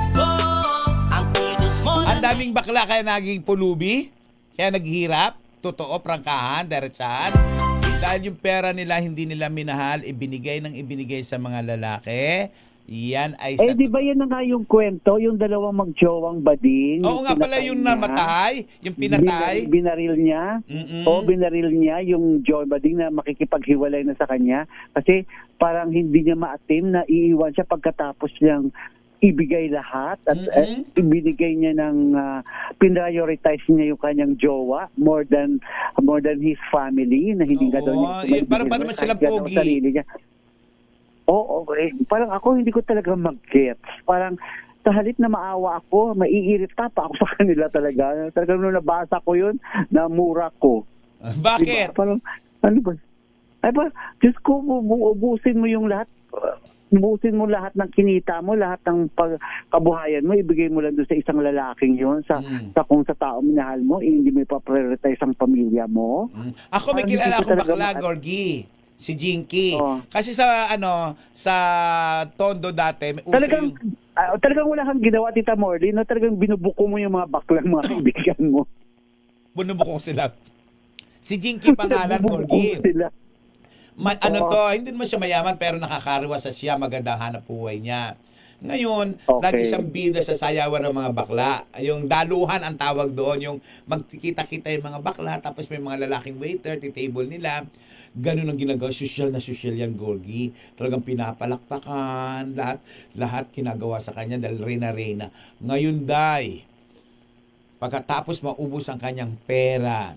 Ang daming bakla kaya naging pulubi, kaya naghirap, totoo, prangkahan, diretsahan. Dahil yung pera nila, hindi nila minahal, ibinigay sa mga lalaki. Yan ay sa... di ba yan na nga yung kwento, yung dalawang magjowang bading? Oo nga pala, yung namatay, yung pinatay. Binaril niya. Binaril niya yung jowang bading na makikipaghiwalay na sa kanya. Kasi parang hindi niya maatim na iiwan siya pagkatapos niyang ibigay lahat at ibinigay niya ng prioritize niya yung kanyang jowa more than his family na hindi nga daw niya. Para naman silang pogi. Parang ako hindi ko talaga mag-gets. Parang sa halip na maawa ako, maiirita pa ako sa kanila talaga. Talagang nung nabasa ko yun, namura ko. Bakit? Diba? Parang, ano ba? Ay ba, Diyos ko, ubusin mo yung lahat. Ubusin mo lahat ng kinita mo, lahat ng kabuhayan mo, ibigay mo lang doon sa isang lalaking yun, sa kung sa tao minahal mo, hindi mo ipaprioritize ang pamilya mo. Ako may kilala akong bakla, Gorgie. Si Jinky. Kasi sa Tondo dati, may uso talagang wala kang ginawa, Tita Morley, no? Talagang binubuko mo yung mga baklang mga kaibigan mo. Binubuko sila. Si Jinky pangalan, Gorgie. Hindi naman siya mayaman pero nakakariwasa siya, maganda hanap buhay niya. Ngayon, lagi siyang bida sa sayawan ng mga bakla. Yung daluhan ang tawag doon, yung magkikita-kita yung mga bakla, tapos may mga lalaking waiter, titable nila. Ganun ang ginagawa. Social na social yan, Gorgie. Talagang pinapalakpakan, lahat kinagawa sa kanya dahil reyna-reyna. Ngayon, pagkatapos maubos ang kanyang pera,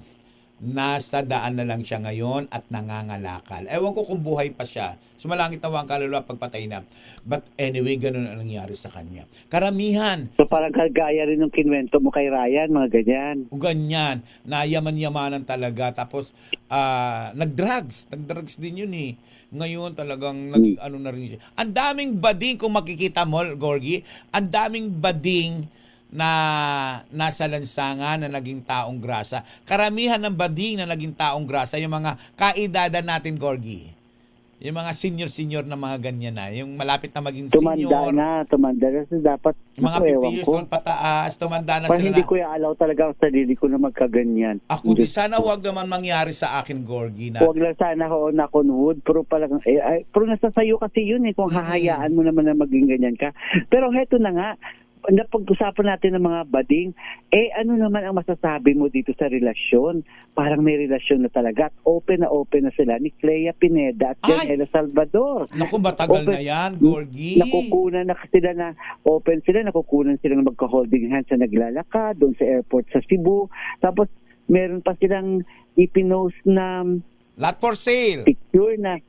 nasa daan na lang siya ngayon at nangangalakal. Ewan ko kung buhay pa siya. Sumalangit na ang kaluluwa pagpatay na. But anyway, ganun ang nangyari sa kanya. Karamihan. So parang kagaya rin ng kinwento mo kay Ryan, mga ganyan. Ganyan. Nayaman-yamanan talaga. Tapos, nag-drugs. Nag-drugs din yun eh. Ngayon talagang naging na rin siya. Ang daming bading, kung makikita mo, Gorgie, ang daming bading na nasa lansangan na naging taong grasa. Karamihan ng bading na naging taong grasa, yung mga kaedada natin, Gorgie. yung mga senior na mga ganyan na, yung malapit na maging Tumanda senior, na. So, dapat, yung mga naku, 50 ewan years ko. old pataas, tumanda na Parang sila hindi na. ko i-allow talaga ang sarili ko na magkaganyan. Ako din, Diyos sana ko. wag naman mangyari sa akin, Gorgie, na Huwag lang sana ho na kunwood, pero talagang, pero nasa sayo kasi yun eh, kung hahayaan mo naman na maging ganyan ka. Pero heto na nga, napag-usapan natin ng mga bading, ano naman ang masasabi mo dito sa relasyon? Parang may relasyon na talaga at open na sila ni Clea Pineda at Janela Salvador. naku, matagal na yan, Gorgie. Nakukunan na sila na open sila, nakukunan sila na magka-holding hands sa naglalakad doon sa airport sa Cebu. Tapos meron pa silang ipinost na lot for sale. Picture na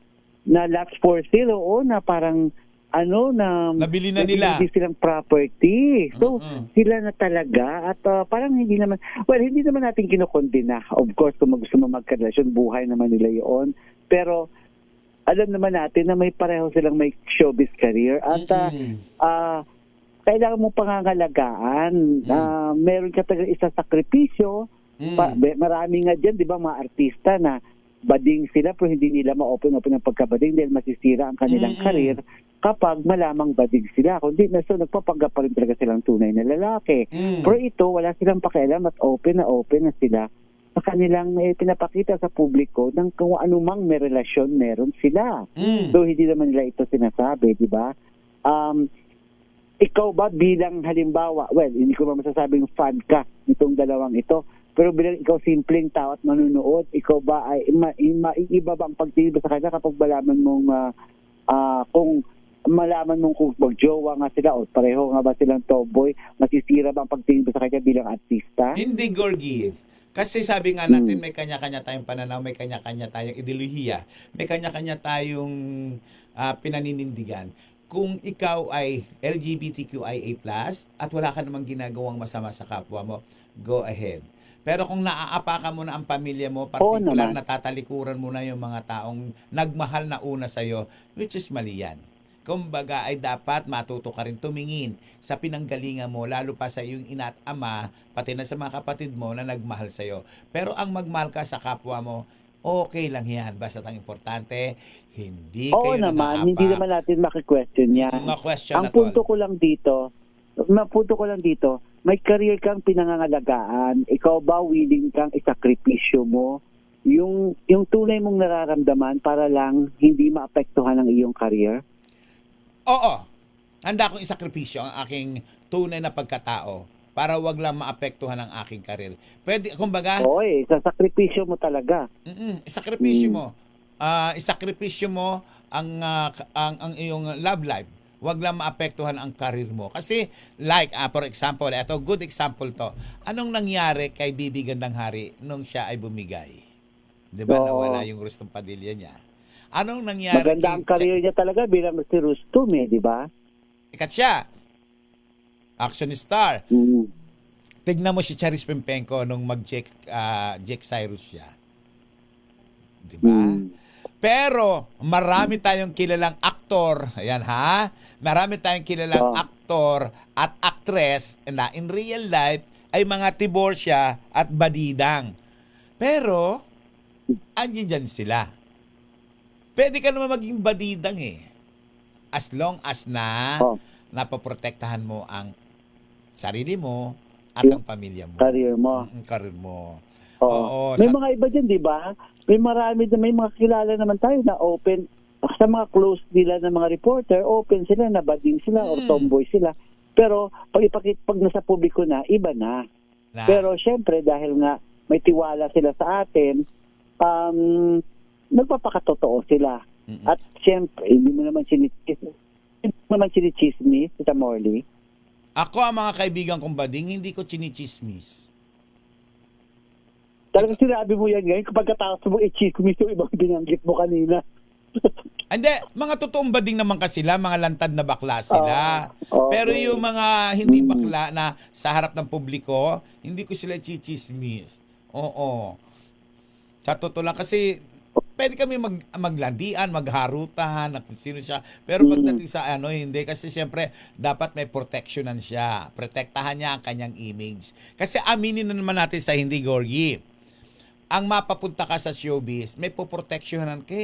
lots for sale, oo, na parang nabili na nila. Hindi silang property. So, sila na talaga at parang hindi naman natin kinokondena. Of course, kung gusto mo magkarelasyon, buhay naman nila yun. Pero, alam naman natin na may pareho silang may showbiz career at kailangan mo pangangalagaan. Meron ka talaga isa sakripisyo. Marami nga dyan, di ba, mga artista na bading sila pero hindi nila ma-open ang pagkabading dahil masisira ang kanilang career kapag malamang bading sila. Kundi so nagpapanggap pa rin talaga silang tunay na lalaki. Pero ito, wala silang pakialam at open na sila sa kanilang pinapakita sa publiko ng kung anumang may relasyon meron sila. So hindi naman nila ito sinasabi, di ba? Ikaw ba bilang halimbawa, well, hindi ko ba masasabing fan ka nitong dalawang ito, pero bilang ikaw simpleng tao at manunood, ikaw ba ay maiiba ba ang pagtingin sa kanila kapag malaman mong kung magjowa nga sila o pareho nga ba silang tomboy, masisira ba ang pagtingin sa kanya bilang artista? Hindi, Gorgie. Kasi sabi nga natin, may kanya-kanya tayong pananaw, may kanya-kanya tayong ideolohiya, may kanya-kanya tayong pinaninindigan. Kung ikaw ay LGBTQIA+, at wala ka namang ginagawang masama sa kapwa mo, go ahead. Pero kung naaapakan mo na ang pamilya mo, particular natatalikuran mo na yung mga taong nagmahal na una sa'yo, which is mali yan. Kumbaga ay dapat matuto ka rin tumingin sa pinanggalingan mo, lalo pa sa iyong ina at ama, pati na sa mga kapatid mo na nagmahal sa'yo. Pero ang magmahal ka sa kapwa mo, okay lang yan. Basta ang importante, hindi kayo nag-aapa. Hindi naman natin maki-question yan. Ang punto ko lang dito, may career kang pinangangalagaan. Ikaw ba willing kang isakripisyo mo yung tunay mong nararamdaman para lang hindi maapektuhan ang iyong career? Oo. Handa akong isakripisyo ang aking tunay na pagkatao para wag lang maapektuhan ang aking karir. Pwede, kumbaga... Oy, isakripisyo mo talaga. Isakripisyo mo. Isakripisyo mo ang iyong love life. Wag lang maapektuhan ang karir mo. Kasi, for example, ito, good example to. Anong nangyari kay Bibi Gandang Hari nung siya ay bumigay? Di ba? Nawala yung Rustong Padilla niya. Anong nangyari? Maganda ang career niya talaga bilang si Rustom, di ba? Ikat siya. Action star. Tignan mo si Charis Pimpenko nung mag-Jack Cyrus siya. Di ba? Pero marami tayong kilalang aktor, ayan ha? Marami tayong kilalang aktor at actress na in real life ay mga tiborsya at badidang. Pero, andyan dyan sila. Pwede ka naman maging badidang as long as napoprotektahan mo ang sarili mo at ang pamilya mo. Career mo. Career mo. Oo. May mga iba dyan, di ba? May mga kilala naman tayo na open. Sa mga close nila ng mga reporter, open sila, na bading sila or tomboy sila. Pero pag nasa publiko na, iba na. Pero syempre, dahil nga may tiwala sila sa atin, nagpapakatotoo sila. At syempre, hindi mo naman sinichismis, Tita Morley. Ako, ang mga kaibigan kong bading, hindi ko chinichismis. Talagang sinabi mo yan ngayon kapag katapos mo i-chismis yung ibang binanggit mo kanina. Hindi, mga totoong bading naman kasi sila, mga lantad na bakla sila. Pero yung mga hindi bakla na sa harap ng publiko, hindi ko sila chichismis. Oo. Sa totoo lang kasi pwede kami maglandian, magharutan, kung sino siya. Pero pagdating sa hindi. Kasi siyempre, dapat may protectionan siya. Protektahan niya ang kanyang image. Kasi aminin na naman natin sa hindi, Gorgie. Ang mapapunta ka sa showbiz, may poproteksyonan ka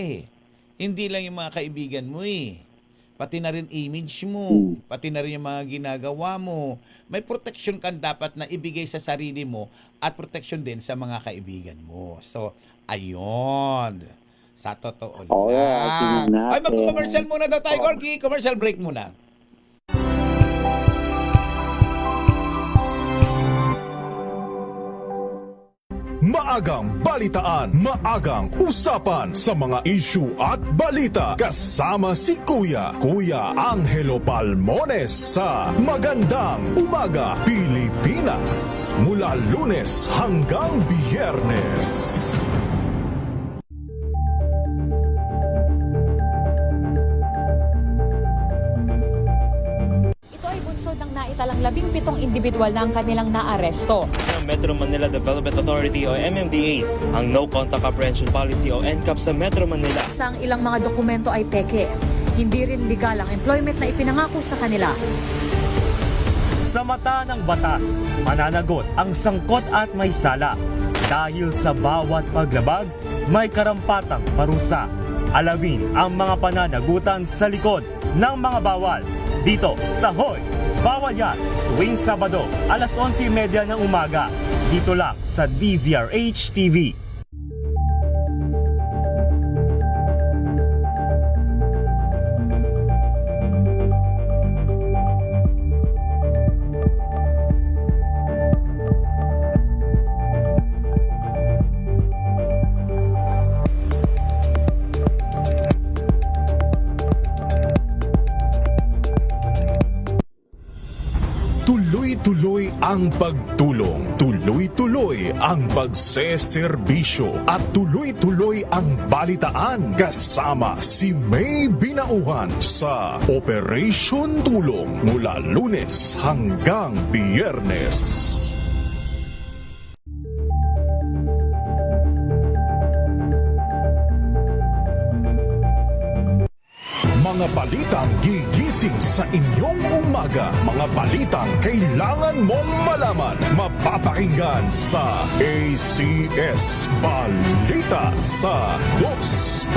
hindi lang yung mga kaibigan mo pati na rin image mo, pati na rin yung mga ginagawa mo. May protection kang dapat na ibigay sa sarili mo at protection din sa mga kaibigan mo. So, ayun. Sa totoo lang. Ay, mag-commercial muna daw tayo, Gorgie. Commercial break muna. Maagang balitaan, maagang usapan sa mga issue at balita. Kasama si Kuya Angelo Palmones sa Magandang Umaga Pilipinas. Mula Lunes hanggang Biyernes. Ng naitalang 17 individual na ang kanilang naaresto. Ng Metro Manila Development Authority o MMDA ang No Contact Apprehension Policy o NCAP sa Metro Manila. Sa ang ilang mga dokumento ay peke. Hindi rin legal ang employment na ipinangako sa kanila. Sa mata ng batas, mananagot ang sangkot at may sala. Dahil sa bawat paglabag, may karampatang parusa. Alawin ang mga pananagutan sa likod ng mga bawal. Dito sa Hoy! Bawal Yan, tuwing Sabado, alas 11:30 ng umaga. Dito lang sa DZRH TV. Tuloy-tuloy ang pagtulong, tuloy-tuloy ang pagseserbisyo at tuloy-tuloy ang balitaan kasama si May Binauhan sa Operation Tulong mula Lunes hanggang Biyernes. Mga balitang gigising sa inyong umaga. Mga balitang kailangan mong malaman. Mapapakinggan sa ACS Balita sa 2x2.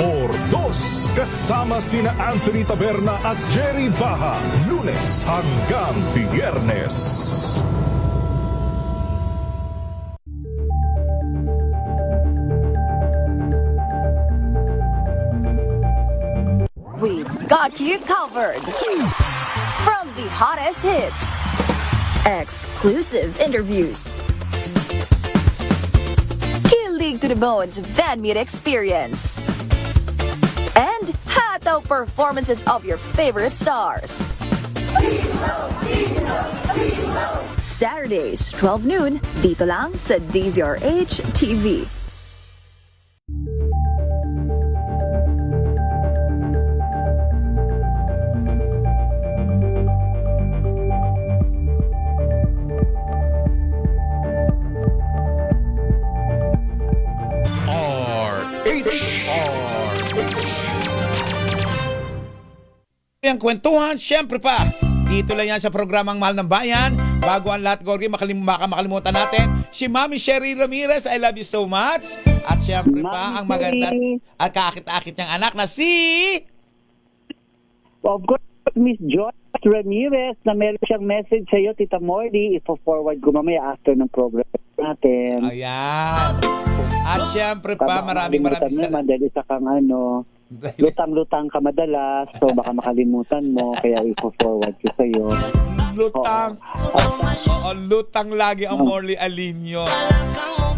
Kasama sina Anthony Taberna at Jerry Baha. Lunes hanggang Biyernes. We've got you covered. From the hottest hits, exclusive interviews, kilig to the bones fan meet experience, and hataw performances of your favorite stars. Saturdays, 12 noon, dito lang sa DZRH TV. Ang kwentuhan, syempre pa. Dito lang yan sa programang Mahal ng Bayan. Bago ang lahat, Gorgie, makalimutan natin si Mami Sherry Ramirez. I love you so much. At syempre pa, ang maganda at kaakit-akit niyang anak na si... Of course, Miss Joyce Ramirez na meron siyang message sa iyo, Tita Mordy. Ipo-forward ko mamaya after ng program natin. Ayan. At syempre pa, maraming salamat. Dahil isa kang lutang-lutang ka madalas, so baka makalimutan mo, kaya ipo-forward ko sa iyo. Lutang. Lutang lagi ang Morley Alinio.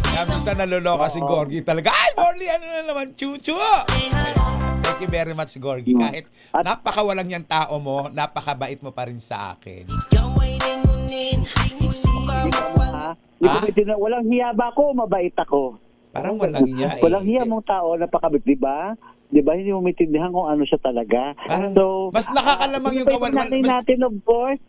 Kaya minsan naloloka si Gorgie talaga. Ay, Morley, ano na naman, chuchu! Thank you very much, Gorgie. Kahit napakawalang yung tao mo, napakabait mo pa rin sa akin. Walang hiya ba ako o mabait ako? Parang walang hiya. Walang hiya mong tao, napakabait, di ba? Di ba, hindi mo maintindihan kung ano siya talaga. So, mas nakakalamang yung natin, of course.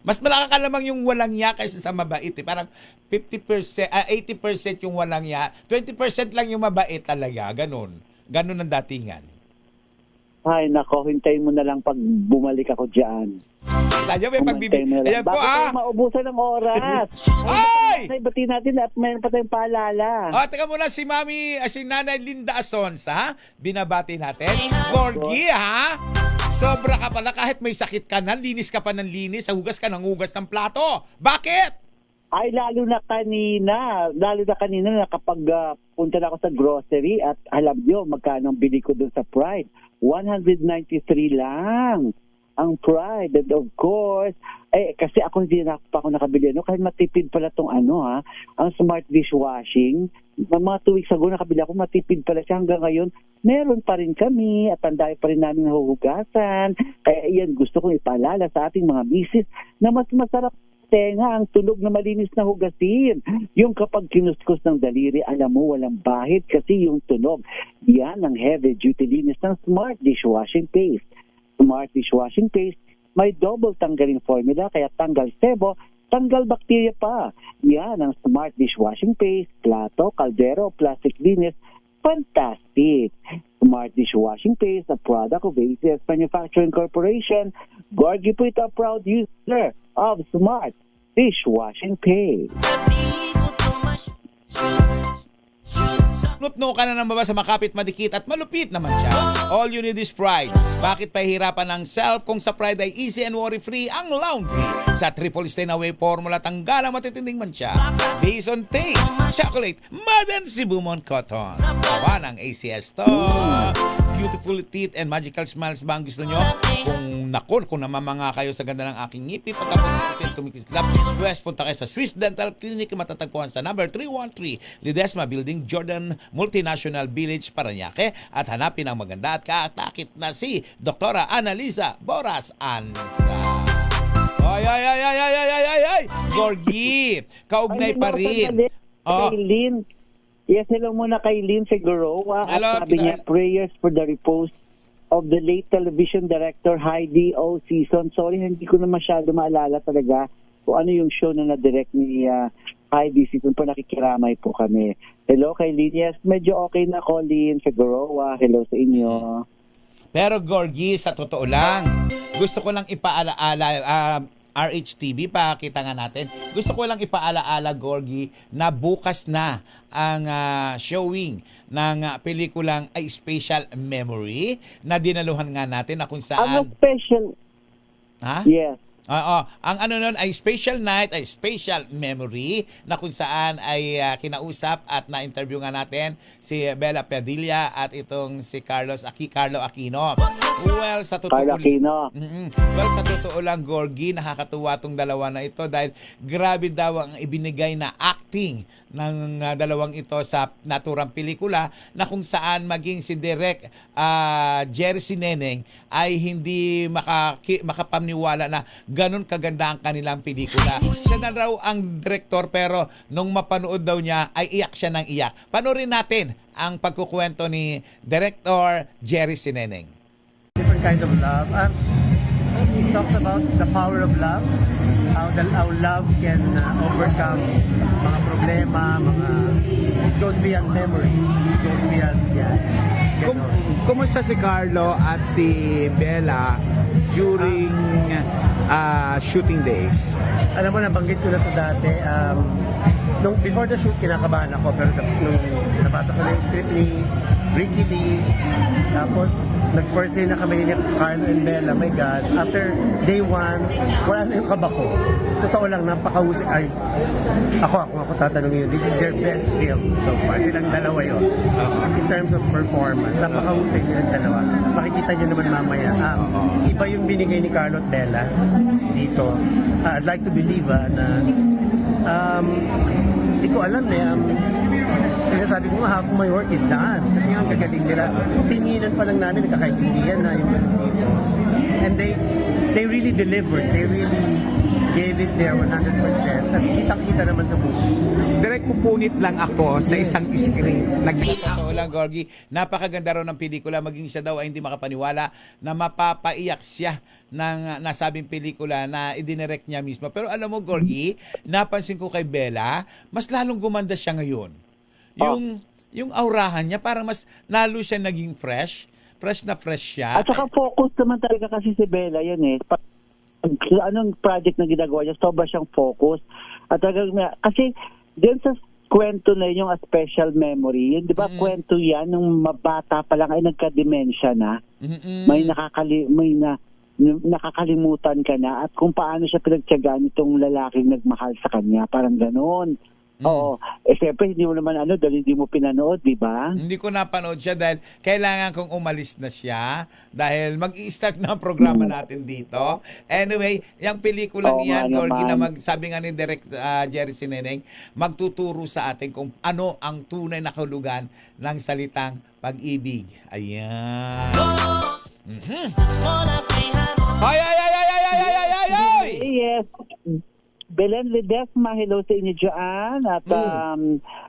Mas nakakalamang yung walang hiya kaysa sa mabait. Parang 50%, 80% yung walang hiya, 20% lang yung mabait talaga. Ganun ang datingan. Ay, nako, hintayin mo na lang pag bumalik ako dyan. Tayo may pagbibig. Ayan po, Bakit tayo maubusan ng oras? Ay! Okay, bati natin at mayroon pa tayong paalala. Teka muna, si Nanay Linda Asonsa, binabati natin. Gorgie, ha? Sobra ka pala kahit may sakit ka na, linis ka pa ng linis, hugas ka ng hugas ng plato. Bakit? Ay, lalo na kanina na kapag punta na ako sa grocery at alam nyo, magkano ang bili ko doon sa Pride. 193 lang ang Pride. And of course, kasi ako hindi na pa ako nakabili. Kahit matipid pala tong ang smart dishwashing. Mga 2 weeks ago nakabili ako, matipid pala siya. Hanggang ngayon, meron pa rin kami at ang dami pa rin namin nahuhugasan. Kaya yan, gusto kong ipaalala sa ating mga misis na mas masarap tenga ang tulog na malinis na hugasin. Yung kapag kinuskus ng daliri, alam mo, walang bahid kasi yung tunog. Yan ang heavy-duty linis ng Smart Dishwashing Paste. Smart Dishwashing Paste, may double tanggalin formula, kaya tanggal sebo, tanggal bakterya pa. Yan ang Smart Dishwashing Paste, plato, kaldero, plastic linis, fantastic. Smart Dishwashing Paste, a product of ACS Manufacturing Corporation. Gorgie po ito, a proud user of Smart Dishwashing Paste. Nutno ka na naman ba sa makapit, madikit at malupit naman siya? All you need is Pride. Bakit pahihirapan ng self kung sa Pride ay easy and worry-free ang laundry? Sa triple stain away formula, tanggal ang matitinding mancha. Based on taste, chocolate, mud and Sibumon cotton. Gawa ng ACS to. Beautiful teeth and magical smiles ba ang gusto nyo? Kung namamanga kayo sa ganda ng aking ngipi, pagkapos natin tumikislap, West, punta kayo sa Swiss Dental Clinic, matatagpuan sa number 313 Ledesma Building, Jordan Multinational Village, Parañaque, at hanapin ang maganda at katakit na si Dr. Annalisa Boras Ansa. Ay! Gorgie, kaugnay pa rin. Lynn. Yes, hello muna kay Lynn Figueroa. Hello, at sabi niya, prayers for the repose of the late television director Heidi O. Season. Sorry, hindi ko na masyado maalala talaga kung ano yung show na na-direct ni Heidi Season. Po nakikiramay po kami. Hello kay Lynn. Yes, medyo okay na ko, Lynn Figueroa. Hello sa inyo. Pero Gorgie, sa totoo lang, gusto ko lang ipaalaala, RHTV, pakita nga natin. Gusto ko lang ipaalaala, Gorgie, na bukas na ang showing ng pelikulang A Special Memory na dinaluhan nga natin na kung saan... Ang special... Ha? Yes. Ang ano nun ay Special Night, ay Special Memory na kung saan ay kinausap at na-interview nga natin si Bella Padilla at itong si Carlo Aquino. Well, sa totoo lang, Gorgie, nakakatuwa tong dalawa na ito dahil grabe daw ang ibinigay na acting ng dalawang ito sa naturang pelikula na kung saan maging si Direk Jerry Sineneng ay hindi makapaniwala na ganun kaganda ang kanilang pelikula. Siya na raw ang director pero nung mapanood daw niya ay iyak siya ng iyak. Panoorin natin ang pagkukwento ni Director Jerry Sineneng. Different kind of love. It talks about the power of love, how love can overcome mga problema, it goes beyond memory, it goes beyond Kumusta si Carlo at si Bella during shooting days? Alam mo, nabanggit ko na ito dati. Before the shoot, kinakabahan ako. Pero nung nabasa ko na yung script ni Ricky Lee, tapos nag-first day na kami ni Carlo and Bella, my God, after day 1, wala na yung kaba ko. Totoo lang, napakahusay. Ako tatanungin yun, this is their best film so far. Silang dalawa yun. In terms of performance, napakahusay nilang dalawa. Makikita nyo naman mamaya. Iba yung binigay ni Carlo at Bella dito. I'd like to believe na hindi ko alam sinasabi ko nga half of my work is dance kasi ang gagaling nila, tinginan pa lang namin nagkakaintindihan na yung ganun dito, and they really delivered, they really gave it their 100% at kitang-kita naman sa movie. Direct pupunit lang ako sa isang screen. Totoo lang, Gorgie, napakaganda raw ng pelikula, maging siya daw ay hindi makapaniwala na mapapaiyak siya ng nasabing pelikula na idinirect niya mismo. Pero alam mo, Gorgie, napansin ko kay Bella, mas lalong gumanda siya ngayon. Yung aurahan niya, parang mas lalo siya naging fresh na fresh siya. At saka focus naman talaga kasi si Bella yan anong project na ginagawa niya, sobra siyang focus. At kasi din sa kwento na yun, yung a special memory, yun, di ba kwento yan, nung mabata pa lang ay nagka-dementia na, may nakakalimutan ka na, at kung paano siya pinagtiyagaan itong lalaking nagmahal sa kanya, parang gano'n. Oo. Siyempre, hindi mo naman dahil hindi mo pinanood, di ba? Hindi ko napanood siya dahil kailangan kong umalis na siya dahil mag-i-start na ang programa natin dito. Anyway, yung pelikulang yan, Gorgie, na sabi nga ni Direk Jerry Sineneng, magtuturo sa atin kung ano ang tunay na kahulugan ng salitang pag-ibig. Ayan. Ay! Yes. Belen Ledesma, hello sa inyo dyan. At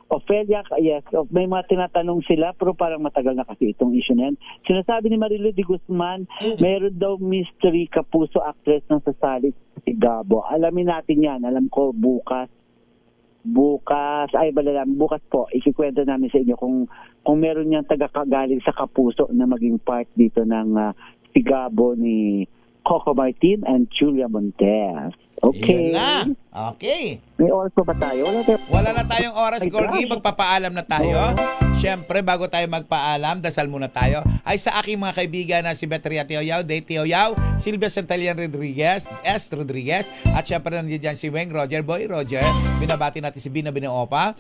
Ophelia, yes, may mga tinatanong sila pero parang matagal na kasi itong issue na yan. Sinasabi ni Marilu de Guzman, meron daw mystery kapuso actress na sasali si Gabo. Alamin natin yan. Alam ko bukas po, ikikwento namin sa inyo kung meron niyang tagakagaling sa kapuso na maging part dito ng si Gabo ni Coco Martin and Julia Montes. Okay. Yun na. Okay. May oras pa ba tayo? Wala na tayong oras, Gorgie. Magpapaalam na tayo. Siyempre, bago tayo magpaalam, dasal muna tayo. Ay sa aking mga kaibigan na si Betria Teoyao, Day Teoyao, Silvia Santalian Rodriguez, S. Rodriguez, at siyempre nandiyan si Weng Roger, Boy Roger. Binabati natin si Bina Binaopa,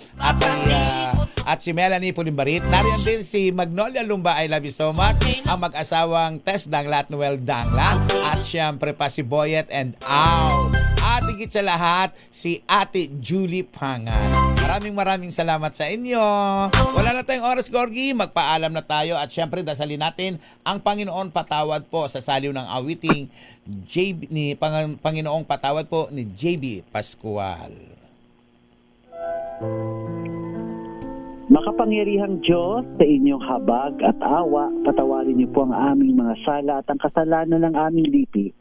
at si Melanie Pulimbarit. Nariyan din si Magnolia Lumba, I love you so much. Ang mag-asawang Tess Dangla at Noel Dangla. At siyempre pa si Boyet and Au. At higit sa lahat, si Ate Julie Pangan. Maraming salamat sa inyo. Wala na tayong oras, Gorgie. Magpaalam na tayo. At syempre, dasalin natin ang Panginoon patawad po sa saliw ng awiting Panginoong patawad po ni JB Pascual. Makapangyarihang Diyos, sa inyong habag at awa, patawarin niyo po ang aming mga sala at ang kasalanan ng aming lipi.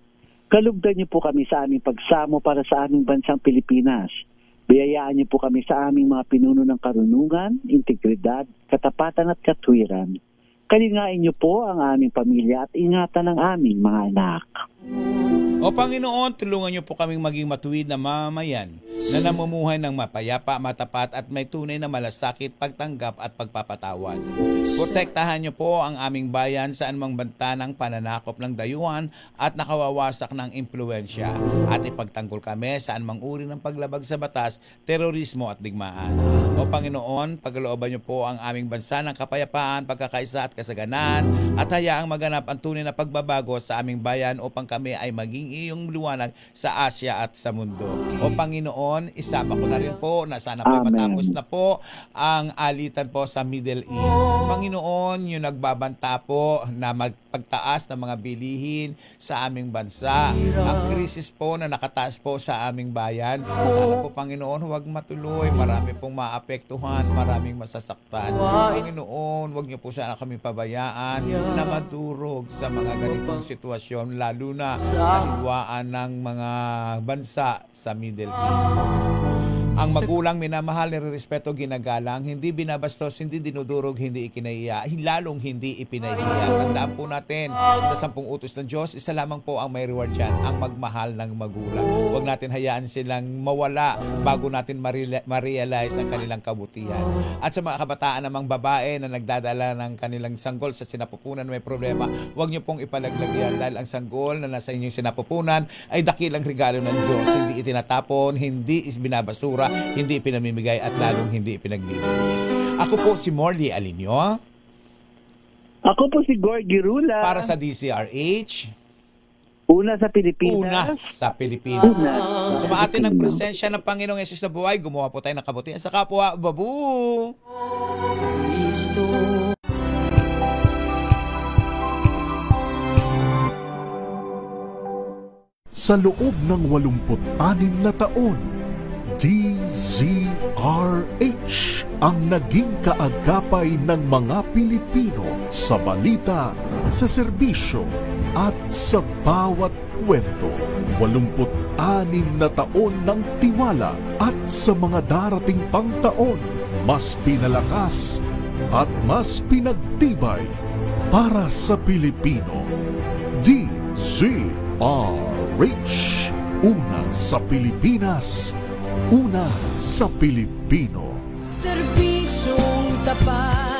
Kalugdan niyo po kami sa aming pagsamo para sa aming bansang Pilipinas. Biyayaan niyo po kami sa aming mga pinuno ng karunungan, integridad, katapatan at katwiran. Kalingain niyo po ang aming pamilya at ingatan ang aming mga anak. O Panginoon, tulungan niyo po kaming maging matuwid na mamayan na namumuhay ng mapayapa, matapat at may tunay na malasakit, pagtanggap at pagpapatawad. Protektahan niyo po ang aming bayan sa anumang banta ng pananakop ng dayuhan at nakawawasak ng impluensya at ipagtanggol kami sa anumang uri ng paglabag sa batas, terorismo at digmaan. O Panginoon, paglooban niyo po ang aming bansa ng kapayapaan, pagkakaisa at kasaganan at hayaang maganap ang tunay na pagbabago sa aming bayan upang kami ay maging iyong liwanag sa Asya at sa mundo. O Panginoon, isama ko na rin po na sana po matapos na po ang alitan po sa Middle East. Panginoon, yung nagbabanta po na magpagtaas ng mga bilihin sa aming bansa. Ang krisis po na nakataas po sa aming bayan. Sana po Panginoon, huwag matuloy. Marami pong maapektuhan, maraming masasaktan. Panginoon, huwag niyo po sana kami pabayaan na madurog sa mga ganitong sitwasyon, lalo na sa hidwaan ng mga bansa sa Middle East. Ang magulang minamahal, nirerespeto, ginagalang, hindi binabastos, hindi dinudurog, hindi ikinahiya, lalong hindi ipinahiya. Tandaan po natin, sa 10 utos ng Diyos, isa lamang po ang may reward dyan, ang magmahal ng magulang. Huwag natin hayaan silang mawala bago natin ma-realize ang kanilang kabutihan. At sa mga kabataan namang babae na nagdadala ng kanilang sanggol sa sinapupunan may problema, huwag niyo pong ipalaglag yan dahil ang sanggol na nasa inyong sinapupunan ay dakilang regalo ng Diyos. Hindi itinatapon, hindi binabasura, hindi pinamimigay at lalong hindi pinagbibigay. Ako po si Morley Alinyo. Ako po si Gorgie Rula. Para sa DCRH. Una sa Pilipinas. Una sa Pilipinas. Sumaatin ang presensya ng Panginoong Yesus na buhay. Gumawa po tayo ng kabutihan sa kapwa. Babu! Sa loob ng 86 na taon, DZRH ang naging kaagapay ng mga Pilipino sa balita, sa serbisyo at sa bawat kwento. 86 na taon ng tiwala at sa mga darating pang taon, mas pinalakas at mas pinagtibay para sa Pilipino. DZRH. DZRH. Una sa Pilipinas, una sa Pilipino. Serbisyong tapat